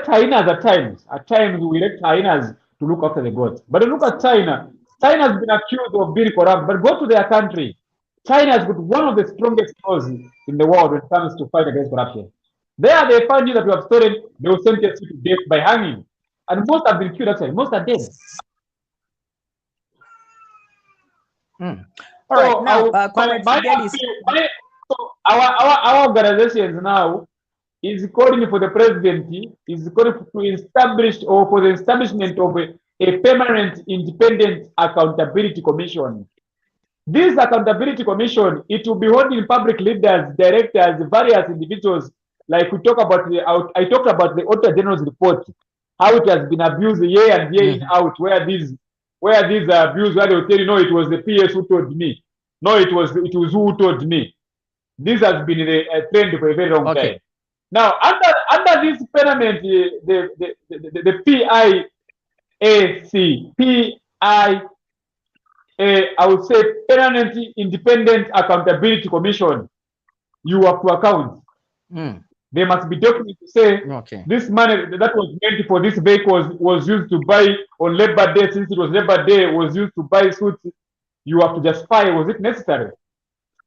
hyenas at times. At times we left hyenas to look after the goats. But look at China. China has been accused of being corrupt, but go to their country. China has got one of the strongest laws in the world when it comes to fight against corruption. There they find you that you have stolen, they will sentence you to death by hanging. And most have been killed actually, most are dead. All right, now, our organizations now is calling for the president, is calling to establish or for the establishment of a permanent independent accountability commission. This accountability commission, it will be holding public leaders, directors, various individuals. Like we talk about I talked about the Auditor General's report, how it has been abused year and year in out, where these abused, where they will tell you, no, it was the PS who told me, no, it was who told me. This has been a trend for a very long time. Now, under this permanent, the I would say permanent independent accountability commission, you have to account. There must be documents to say this money that was meant for this vehicle was used to buy on Labor Day, since it was Labor Day, was used to buy suits. You have to justify, was it necessary?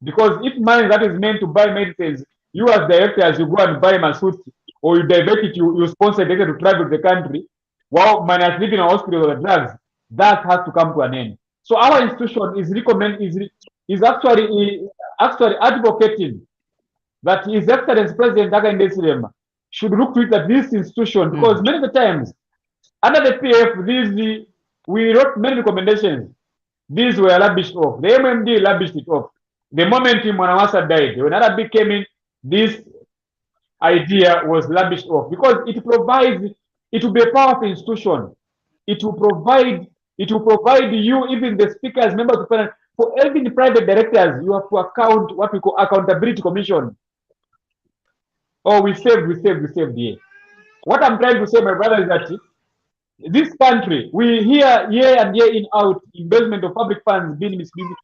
Because if money that is meant to buy medicines, you as directors, you go and buy my suit, or you divert it, you sponsor it to travel the country, while money is living in a hospital or drugs, that has to come to an end. So our institution is actually advocating that His Excellency President Ngoma should look to it that this institution, because many of the times under the PF, we wrote many recommendations. These were lavished off. The MMD lavished it off. The moment Mwanawasa died, when Arabic came in, this idea was lavished off because it will be a powerful institution. It will provide you, even the speakers, members of parliament, for even the private directors, you have to account what we call accountability commission. Oh, we saved here. What I'm trying to say, my brother, is that this country, we hear year and year in out investment of public funds being misused.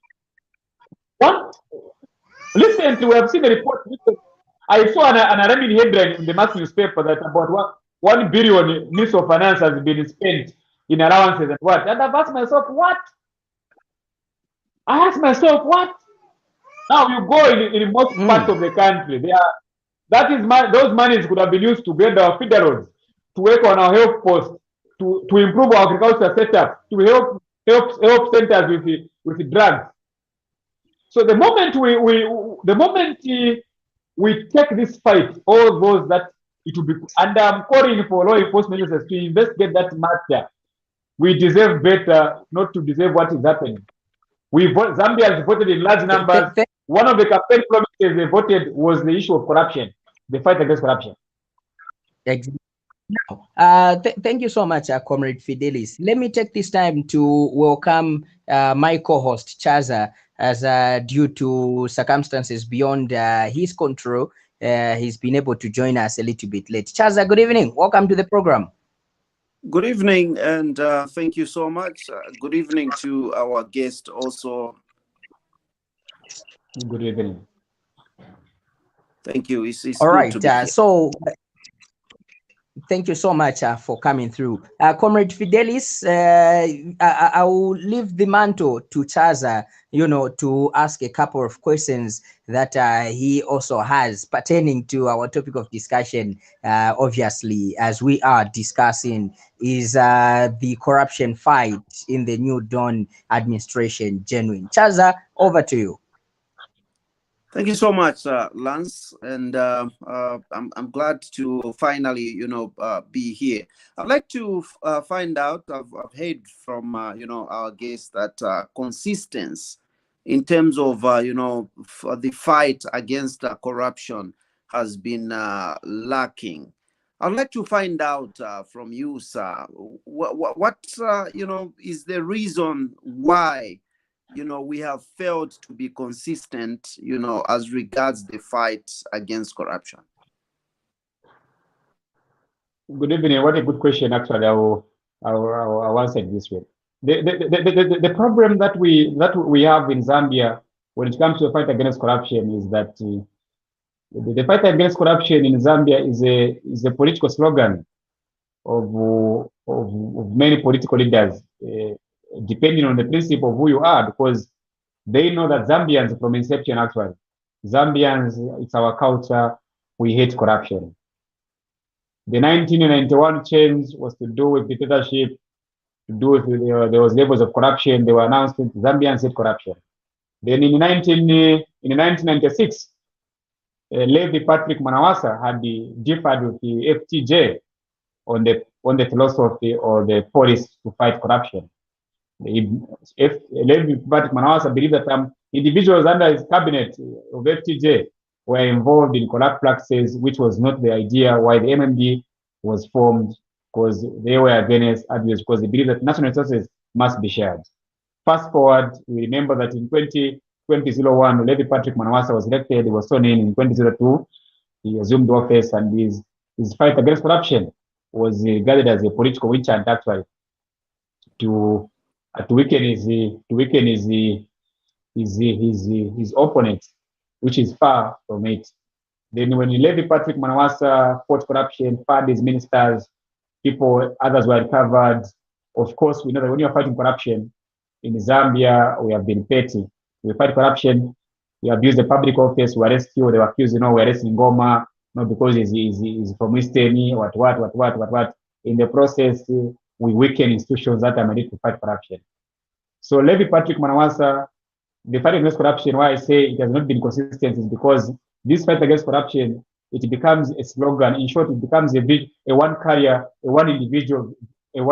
Recently, we have seen a report. I saw an Arabian headline in the mass newspaper that about 1 billion Ministry of Finance has been spent in allowances and what. And I've asked myself, what? I asked myself, what? Now you go in most parts of the country, those monies could have been used to build our Fidelis, to work on our health posts, to improve our agriculture setup, to help centers with drugs. So the moment we take this fight, all those that it will be, and I'm calling for law enforcement officers to investigate that matter. We deserve better, not to deserve what is happening. Zambia has voted in large numbers. One of the campaign promises they voted was the issue of corruption, the fight against corruption. Exactly. Thank you so much, Comrade Fidelis. Let me take this time to welcome my co-host, Chaza, as due to circumstances beyond his control, he's been able to join us a little bit late. Chaza, good evening. Welcome to the program. Good evening, and thank you so much. Good evening to our guest also. Good evening. Thank you. It's all good right. To be here. So thank you so much for coming through. Comrade Fidelis, I will leave the mantle to Chaza, to ask a couple of questions that he also has pertaining to our topic of discussion, obviously, as we are discussing, is the corruption fight in the New Dawn administration genuine? Chaza, over to you. Thank you so much, Lance, and I'm glad to finally, be here. I'd like to find out. I've heard from our guests that consistency in terms of the fight against corruption has been lacking. I'd like to find out from you, sir, what is the reason why we have failed to be consistent, as regards the fight against corruption? Good evening. What a good question. Actually, I'll answer it this way. The problem that we have in Zambia when it comes to the fight against corruption is that the fight against corruption in Zambia is a political slogan of many political leaders. Depending on the principle of who you are, because they know that Zambians from inception, actually, Zambians, it's our culture, we hate corruption. The 1991 change was to do with dictatorship, to do with there was levels of corruption. They were announced that Zambians hate corruption. Then in 1996, Levy Patrick Manawasa had differed with the FTJ on the philosophy or the policy to fight corruption. If Levy Patrick Manawasa believed that individuals under his cabinet of FTJ were involved in corrupt practices, which was not the idea why the MMD was formed, because they were against abuse, because they believed that national resources must be shared. Fast forward, we remember that in 2001, Levy Patrick Manawasa was elected. He was sworn in 2002. He assumed office, and his fight against corruption was regarded as a political witch hunt, actually, to weaken his opponent, which is far from it. Then when Levy Patrick Manawasa fought corruption, fired his ministers, others were recovered. Of course, we know that when you're fighting corruption in Zambia, we have been petty. We fight corruption, we abuse the public office, we arrest you, they were accused, we arrest Ngoma, not because he's from Eastern, what. In the process, we weaken institutions that are made to fight corruption. So Levy Patrick Manawasa, the fight against corruption, why I say it has not been consistent is because this fight against corruption, it becomes a slogan. In short, it becomes a one carrier, a one individual. It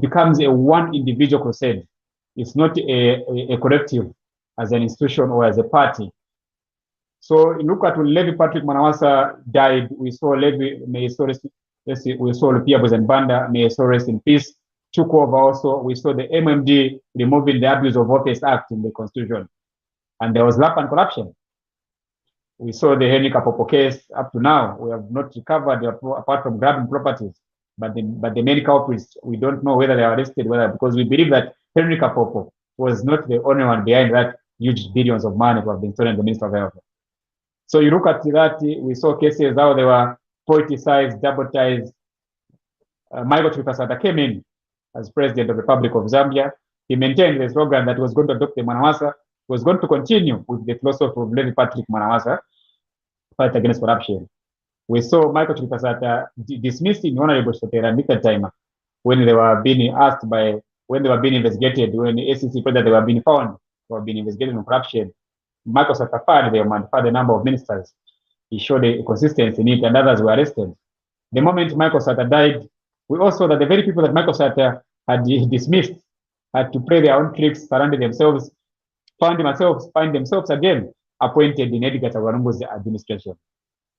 becomes a one individual crusade. It's not a collective as an institution or as a party. So look at when Levy Patrick Manawasa died, we saw Levy, we saw Lupia Bozembanda, may he so rest in peace, took over also. We saw the MMD removing the Abuse of Office Act in the Constitution. And there was rampant corruption. We saw the Henry Kapopo case. Up to now, we have not recovered apart from grabbing properties. But the main culprits, we don't know whether they are arrested, because we believe that Henry Kapopo was not the only one behind that huge billions of money that have been stolen in the Ministry of Health. So you look at that, we saw cases how they were politicized, double-ties. Michael Chikasada came in as president of the Republic of Zambia. He maintained the slogan that he was going to adopt the Manawasa, was going to continue with the philosophy of Levi Patrick Manawasa, fight against corruption. We saw Michael Chilipasata dismissing Honorable Sotera Mika Timer when they were being asked when they were being investigated, when the ACC said that they were being found, they were being investigated on corruption. Michael Sata fired them and fired a number of ministers. He showed a consistency in it, and others were arrested. The moment Michael Sata died, we also saw that the very people that Michael Sata had dismissed had to play their own tricks, surrounded themselves, find themselves again appointed in Edgar Tawarumbu's administration.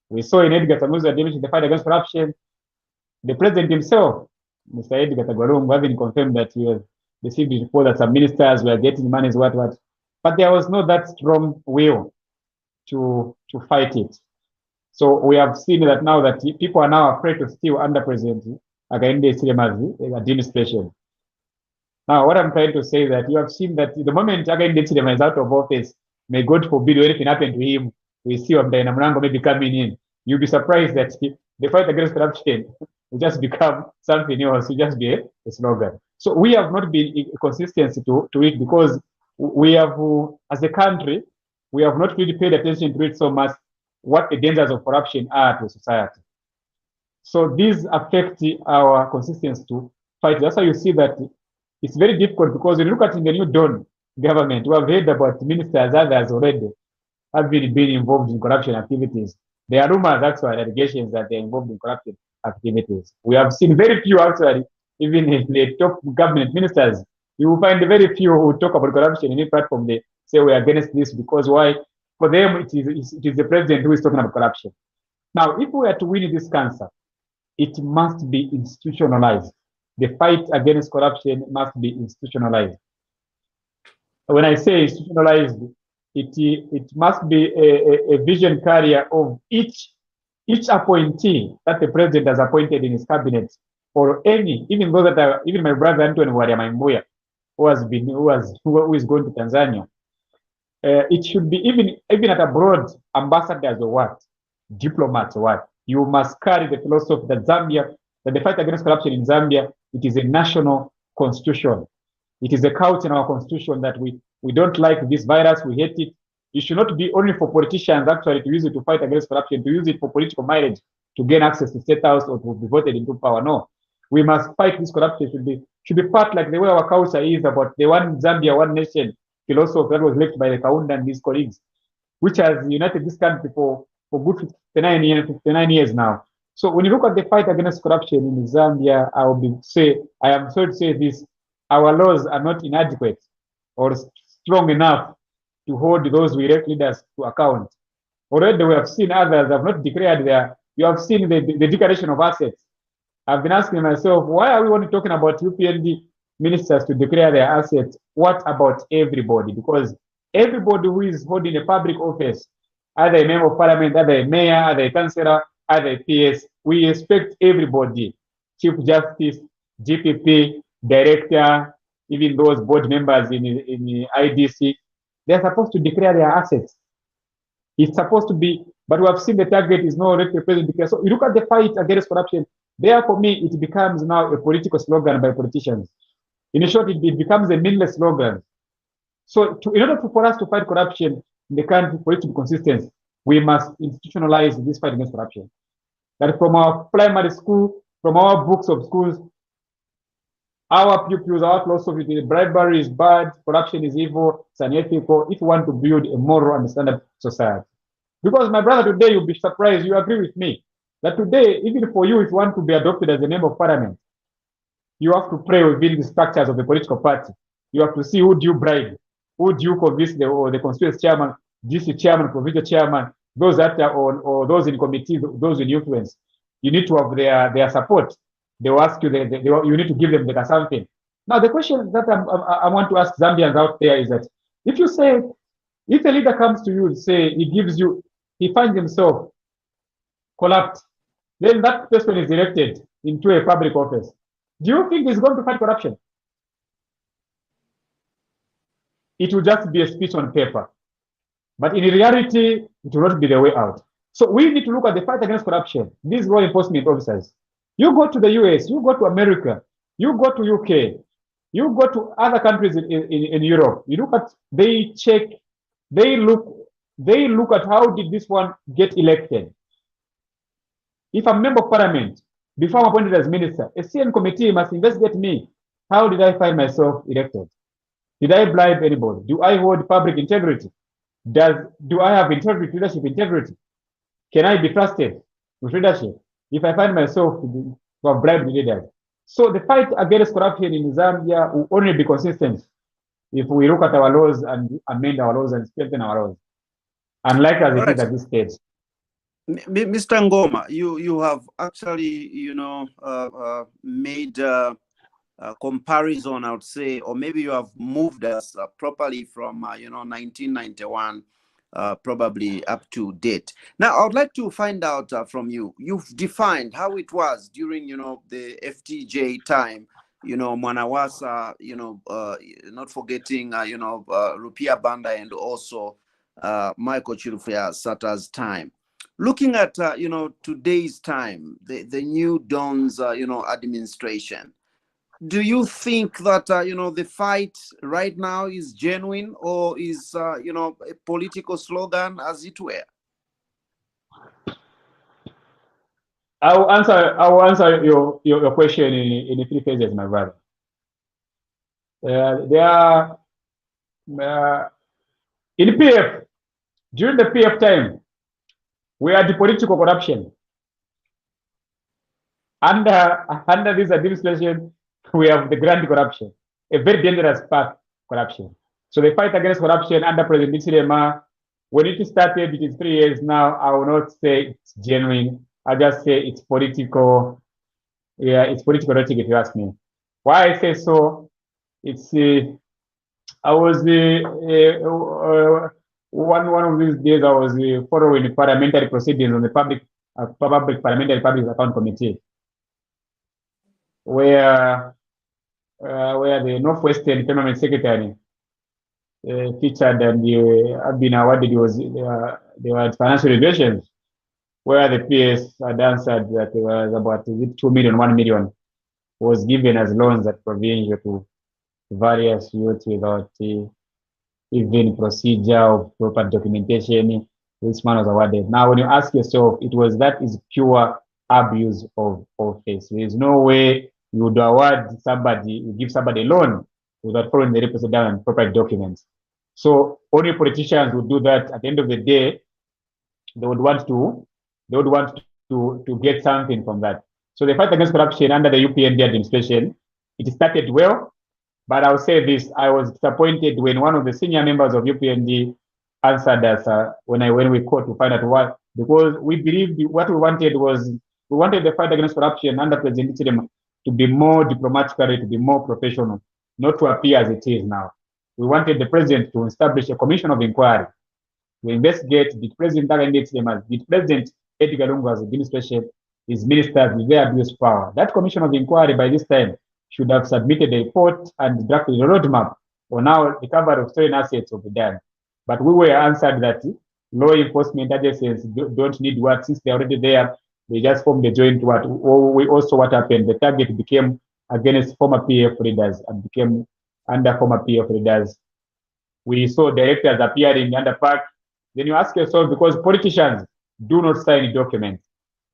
We saw in Edgar Tawarumbu's administration the fight against corruption. The president himself, Mr. Edgar Tawarumbu, having confirmed that he was received the report that some ministers were getting money, what. But there was not that strong will to fight it. So we have seen that now that people are now afraid to steal under President Hakainde Hichilema's administration. Now, what I'm trying to say is that you have seen that the moment Hakainde Hichilema is out of office, may God forbid anything happen to him, we see Wamdaina Mnangagwa maybe coming in. You'll be surprised that the fight against corruption will just become something else, will just be a slogan. So we have not been consistent to it because we have, as a country, we have not really paid attention to it so much, what the dangers of corruption are to society. So these affect our consistency to fight. That's why you see that it's very difficult, because when you look at in the new Dawn government, we have heard about ministers, others already have been involved in corruption activities. There are rumors, actually, allegations that they're involved in corruption activities. We have seen very few, actually, even in the top government ministers. You will find very few who talk about corruption in any platform. They say we are against this because why? For them, it is the president who is talking about corruption. Now, if we are to win this cancer, it must be institutionalized. The fight against corruption must be institutionalized. When I say institutionalized, it must be a vision carrier of each appointee that the president has appointed in his cabinet, or any, even though that even my brother Anthony Wariamambuya, who is going to Tanzania. It should be even at abroad, ambassadors or what, diplomats or what. You must carry the philosophy that that the fight against corruption in Zambia, it is a national constitution. It is a couch in our constitution that we don't like this virus, we hate it. It should not be only for politicians actually to use it to fight against corruption, to use it for political mileage, to gain access to state house or to be voted into power. No, we must fight this corruption. Should be part like the way our culture is about the one Zambia, one nation philosophy that was left by the Kaunda and his colleagues, which has united this country for good 59 years now. So when you look at the fight against corruption in Zambia, I am sorry to say this, our laws are not inadequate or strong enough to hold those we elect leaders to account. Already we have seen others have not declared you have seen the declaration of assets. I've been asking myself, why are we only talking about UPND ministers to declare their assets? What about everybody? Because everybody who is holding a public office, either a member of parliament, either a mayor, either a councillor, either a PS, we expect everybody, Chief Justice, GPP, Director, even those board members in the IDC, they're supposed to declare their assets. It's supposed to be, but we have seen the target is not already present. So you look at the fight against corruption, there for me, it becomes now a political slogan by politicians. In short, it becomes a meaningless slogan. So in order for us to fight corruption in the country, for it to be consistent, we must institutionalize this fight against corruption. That from our primary school, from our books of schools, our pupils, our philosophy, bribery is bad, corruption is evil, it's unethical, if you want to build a moral and standard society. Because my brother, today you'll be surprised, you agree with me, that today, even for you, if you want to be adopted as a member of parliament, you have to pray within the structures of the political party. You have to see who do you bribe, who do you convince the constituency chairman, district chairman, provincial chairman, those that are on, or those in committees, those in influence. You need to have their support. They will ask you, you need to give them something. Now, the question that I want to ask Zambians out there is that if a leader comes to you and say he finds himself corrupt, then that person is elected into a public office. Do you think he's going to fight corruption? It will just be a speech on paper. But in reality, it will not be the way out. So we need to look at the fight against corruption. These law enforcement officers. You go to the US, you go to America, You go to UK, you go to other countries in Europe, you look at, they check, they look at how did this one get elected. If I'm a member of parliament, before I'm appointed as minister, a CN committee must investigate me. How did I find myself elected? Did I bribe anybody? Do I hold public integrity? Do I have integrity, leadership integrity? Can I be trusted with leadership if I find myself to have bribed leaders? So the fight against corruption in Zambia will only be consistent if we look at our laws and amend our laws and strengthen our laws, unlike as it is at this stage. Mr. Ngoma, you have actually, made a comparison, I would say, or maybe you have moved us properly from, 1991, probably up to date. Now, I would like to find out from you. You've defined how it was during, the FTJ time. Mwanawasa, not forgetting, Rupia Banda and also Michael Chilufya Sata's time. Looking at, today's time, the new Dawn's, administration, do you think that, the fight right now is genuine or is, a political slogan, as it were? I will answer your question in 3 phases, my brother. There are, in PF, during the PF time, we had the political corruption. Under this administration, we have the grand corruption, a very dangerous path corruption. So the fight against corruption under President Chilema, when it started, it is 3 years now. I will not say it's genuine. I just say it's political. Yeah, it's political rhetoric, if you ask me. Why I say so? It's I was one of these days I was following parliamentary proceedings on the public parliamentary public account committee, where the Northwestern Permanent Secretary featured and have been awarded there were financial regulations, where the PS had answered that there was about 2 million, 1 million was given as loans at provincial to various youths without even procedure of proper documentation. This man was awarded. Now, when you ask yourself, that is pure abuse of office. There is no way you would award somebody, you give somebody a loan without following the requisite and proper documents. So only politicians would do that. At the end of the day, they would want to get something from that. So the fight against corruption under the UPND administration, it started well, but I'll say this: I was disappointed when one of the senior members of UPND answered us when we called to find out why, because we believed what we wanted the fight against corruption under President Chilema to be more diplomatically, to be more professional, not to appear as it is now. We wanted the president to establish a commission of inquiry to investigate did President Edgar Lungu's administration, his ministers, did they abuse power. That commission of inquiry by this time should have submitted a report and drafted a roadmap on how recovery of stolen assets will be done. But we were answered that law enforcement agencies don't need what, since they're already there, they just formed the joint what. What happened, the target became against former PF leaders and became under former PF leaders. We saw directors appearing under PAC. Then you ask yourself, because politicians do not sign documents,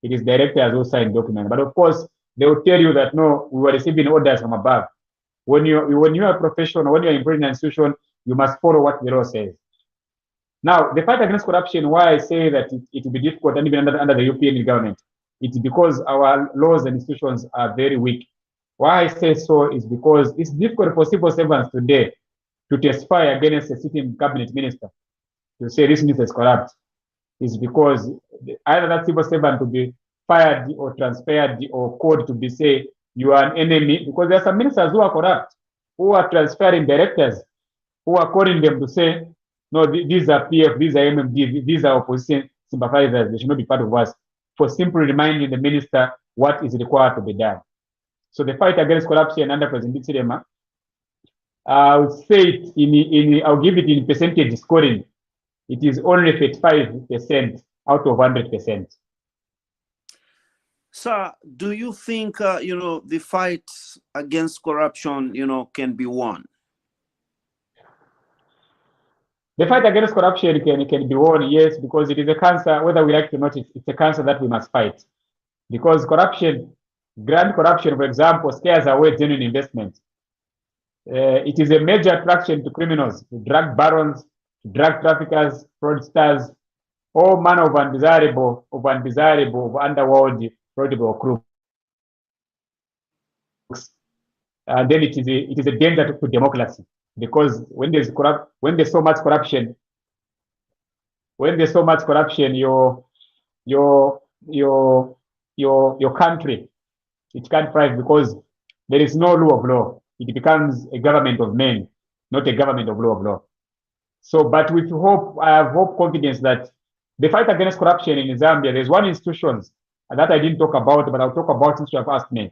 it is directors who sign documents. But of course, they will tell you that no, we were receiving orders from above. When you are a professional, when you are in an institution, you must follow what the law says. Now, the fight against corruption, why I say that it will be difficult and even under the European government, it's because our laws and institutions are very weak. Why I say so is because it's difficult for civil servants today to testify against a sitting cabinet minister to say this minister is corrupt. Is because either that civil servant to be fired or transferred or called to be say you are an enemy, because there are some ministers who are corrupt, who are transferring directors, who are calling them to say, no, these are PF, these are MMD, these are opposition sympathizers, they should not be part of us, for simply reminding the minister what is required to be done. So the fight against corruption under President Chilema, I would say I'll give it in percentage scoring. It is only 35% out of 100%. Sir, do you think, the fight against corruption, can be won? The fight against corruption can be won, yes, because it is a cancer, whether we like to or not, it's a cancer that we must fight. Because corruption, grand corruption, for example, scares away genuine investment. It is a major attraction to criminals, to drug barons, to drug traffickers, fraudsters, all manner of undesirable, of underworld, fraudable crooks. And then it is a danger to democracy, because when there's so much corruption, your country, it can't thrive, because there is no rule of law. It becomes a government of men, not a government of law of law. So, but with hope, I have confidence that the fight against corruption in Zambia, there's one institution that I didn't talk about, but I'll talk about since you have asked me.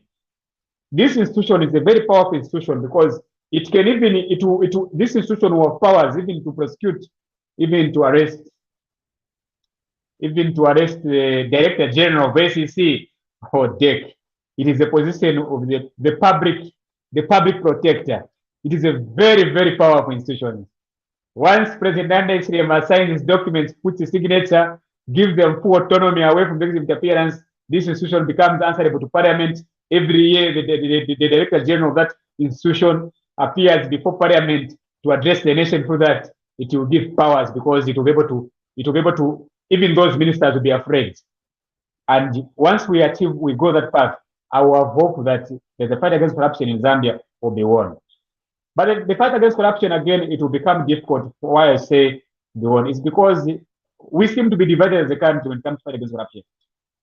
This institution is a very powerful institution, because it can even, this institution will have powers even to prosecute, even to arrest the Director General of ACC or DEC. It is a position of the public protector. It is a very, very powerful institution. Once President Nanda Sirema signs his documents, puts his signature, gives them full autonomy away from executive interference, this institution becomes answerable to Parliament. Every year, the Director General of that institution appears before Parliament to address the nation through that. It will give powers, because it will be able to, even those ministers will be afraid. And once we go that path, I will hope that the fight against corruption in Zambia will be won. But the fight against corruption, again, it will become difficult. Why I say the one is because we seem to be divided as a country when it comes to fight against corruption.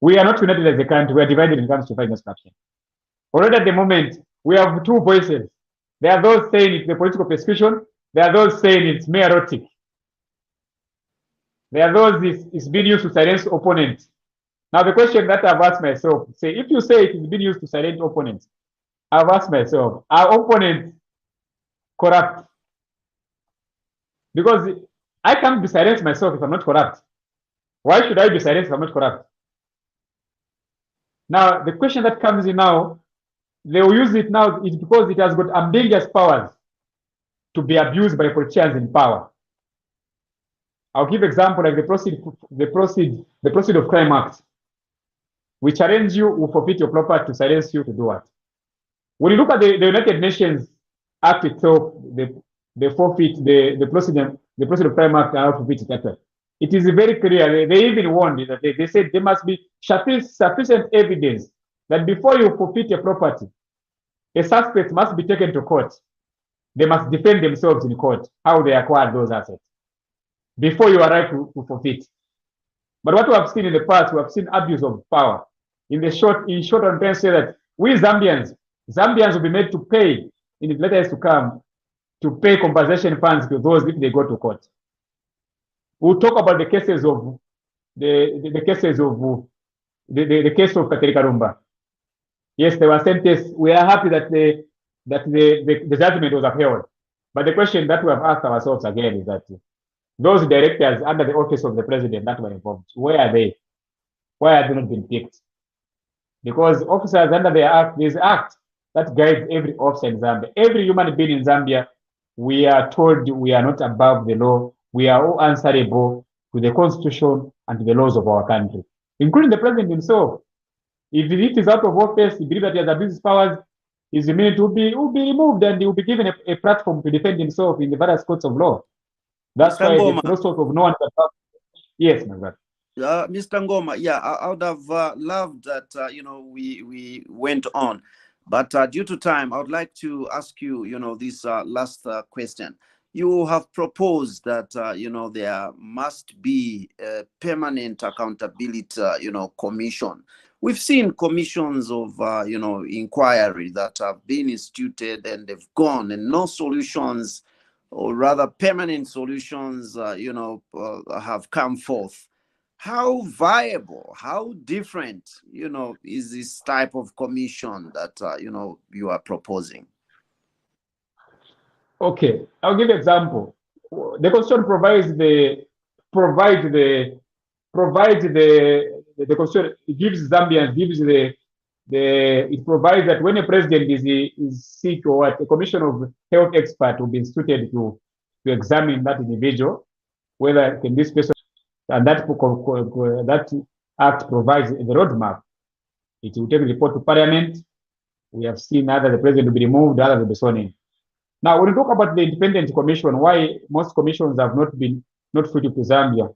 We are not united as a country. We are divided when it comes to fight against corruption. Already at the moment, we have two voices. There are those saying it's the political persecution. There are those saying it's merotic. There are those it's being used to silence opponents. Now, the question that I've asked myself, say, if you say it is being used to silence opponents, I've asked myself, are opponents corrupt? Because I can't be silenced myself if I'm not corrupt. Why should I be silenced if I'm not corrupt? Now, the question that comes in now, they will use it now, is because it has got ambiguous powers to be abused by politicians in power. I'll give example like the Proceed of Crime Act. We challenge you, we forfeit your property to silence you to do what? When you look at the United Nations Act itself, the Proceed of Crime Act, and forfeit it. It is very clear. They even warned that they said there must be sufficient evidence that before you forfeit a property, a suspect must be taken to court. They must defend themselves in court, how they acquired those assets, before you arrive to forfeit. But what we have seen in the past, we have seen abuse of power. In short, I'm trying to say that we Zambians will be made to pay in the letters to come, to pay compensation funds to those if they go to court. We'll talk about the cases of the case of Kateri Karumba. Yes, they were sentenced. We are happy that the judgment was upheld. But the question that we have asked ourselves again is that those directors under the office of the president that were involved, where are they? Why have they not been picked? Because officers under the act, there's an act that guides every officer in Zambia. Every human being in Zambia, we are told we are not above the law. We are all answerable to the constitution and to the laws of our country, including the president himself. If it is out of office, he believes that he has abused his powers, his immunity will be removed, and he will be given a platform to defend himself in the various courts of law. That's Mr. why Ngoma, the sort of no one can talk. Yes, my brother. Mr. Ngoma, yeah, I would have loved that, we went on. But due to time, I would like to ask you, this last question. You have proposed that, there must be a permanent accountability, commission. We've seen commissions of, inquiry that have been instituted and they've gone, and no solutions, or rather permanent solutions, have come forth. How viable, how different, is this type of commission that, you are proposing? Okay, I'll give an example. The constitution provides the the constitution gives Zambians, it provides that when a president is sick or what, a commission of health experts will be instituted to examine that individual, whether can this person, and that act provides the roadmap. It will take a report to Parliament. We have seen either the president will be removed, either will be sworn in. Now, when we talk about the independent commission, why most commissions have not fruitful to Zambia,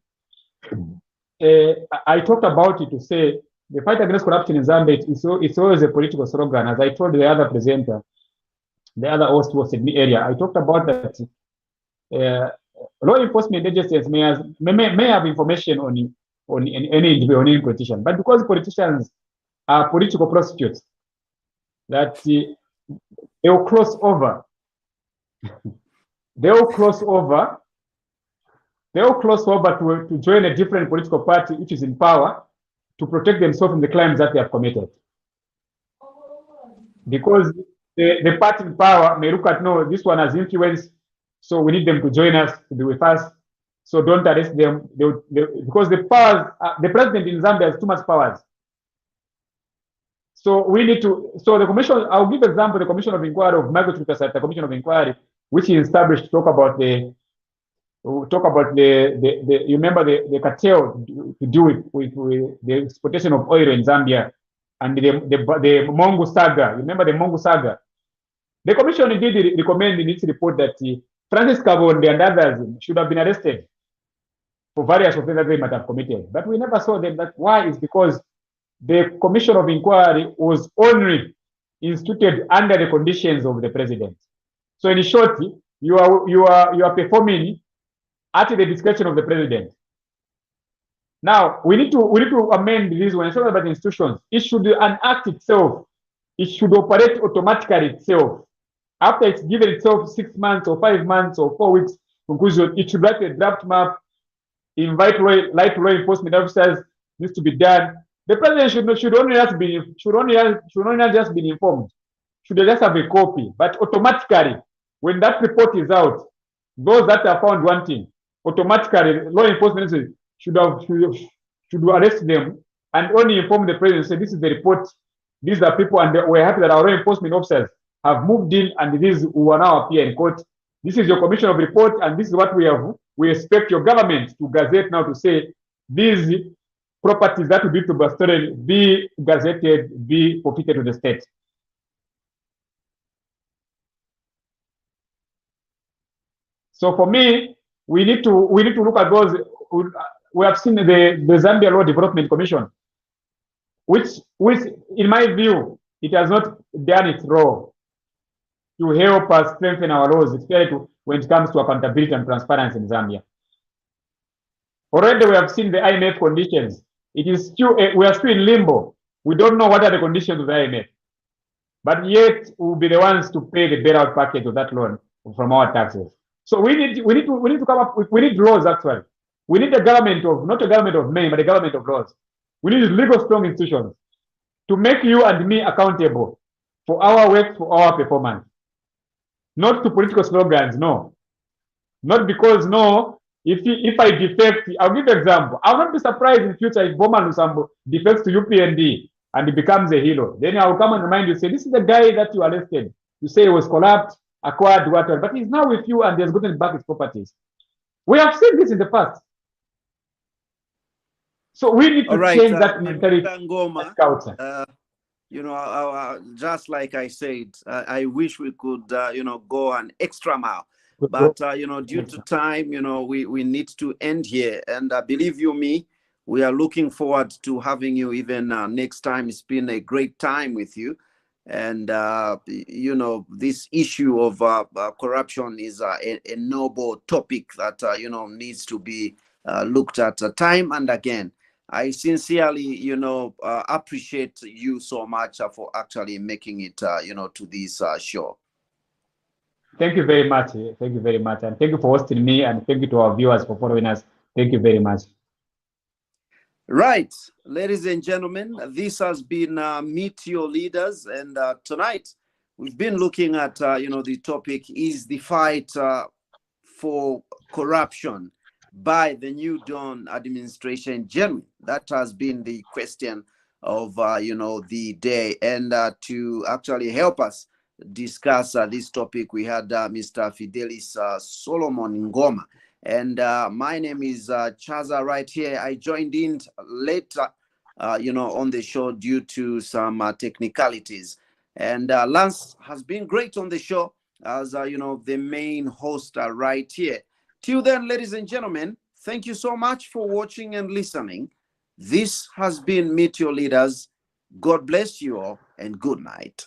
I talked about it to say the fight against corruption in Zambia it's always a political slogan. As I told the other presenter, the other host was in the area, I talked about that law enforcement agencies may have information on any politician, but because politicians are political prostitutes, that they will cross over. They will cross over to join a different political party which is in power to protect themselves from the crimes that they have committed. Because the party in power may look at, no, this one has influence, so we need them to join us, to be with us, so don't arrest them. Because the president in Zambia has too much powers. So we need to, so the commission, I'll give example, the commission of inquiry of Margaret Lucas, the commission of inquiry, which is established to talk about you remember the cartel to do with the exportation of oil in Zambia and the Mongo saga. Remember the Mongo saga? The commission did recommend in its report that Francis Kabonde and others should have been arrested for various offenses that they might have committed. But we never saw them. That's why is because the commission of inquiry was only instituted under the conditions of the president. So in short, you are performing at the discretion of the president. Now we need to amend this when it's talking about institutions. It should enact itself. It should operate automatically itself. After it's given itself 6 months or 5 months or 4 weeks conclusion, it should write a draft map, invite light law enforcement officers. Needs to be done. The president should only just be informed. Should just have a copy, but automatically, when that report is out, those that are found wanting, automatically law enforcement should arrest them and only inform the president. Say, this is the report. These are people, and we're happy that our law enforcement officers have moved in, and these who are now appear in court. This is your commission of report, and this is what we have. We expect your government to gazette now to say these properties that will be to be stolen, be gazetted, be forfeited to the state. So for me, we need to look at those. We have seen the Zambia Law Development Commission, which in my view, it has not done its role to help us strengthen our laws, especially when it comes to accountability and transparency in Zambia. Already we have seen the IMF conditions. It is still we are still in limbo. We don't know what are the conditions of the IMF, but yet we'll be the ones to pay the bailout package of that loan from our taxes. So we need to come up with, we need laws actually. We need a government of, not a government of men, but a government of laws. We need legal strong institutions to make you and me accountable for our work, for our performance. Not to political slogans, no. Not because, no, if I defect, I'll give an example. I'll not be surprised in future if Boma Lusambo defects to UPND and he becomes a hero. Then I'll come and remind you, say, this is the guy that you arrested. You say he was corrupt, acquired whatever, but he's now with you and he has gotten back his properties. We have seen this in the past. So we need to change that mentality. Ngoma, you know, just like I said, I wish we could, you know, go an extra mile. But, you know, due to time, you know, we need to end here. And believe you me, we are looking forward to having you even next time. It's been a great time with you. And, you know, this issue of corruption is a noble topic that, you know, needs to be looked at time and again. I sincerely, you know, appreciate you so much for actually making it, you know, to this show. Thank you very much. Thank you very much. And thank you for hosting me. And thank you to our viewers for following us. Thank you very much. Right. Ladies and gentlemen, this has been Meet Your Leaders. And tonight we've been looking at, you know, the topic is the fight for corruption by the New Dawn administration genuine. That has been the question of the day. And to actually help us discuss this topic, we had Mr. Fidelis Solomon Ngoma. And my name is Chaza right here. I joined in later, on the show due to some technicalities. And Lance has been great on the show as, the main host right here. Till then, ladies and gentlemen, thank you so much for watching and listening. This has been Meet Your Leaders. God bless you all and good night.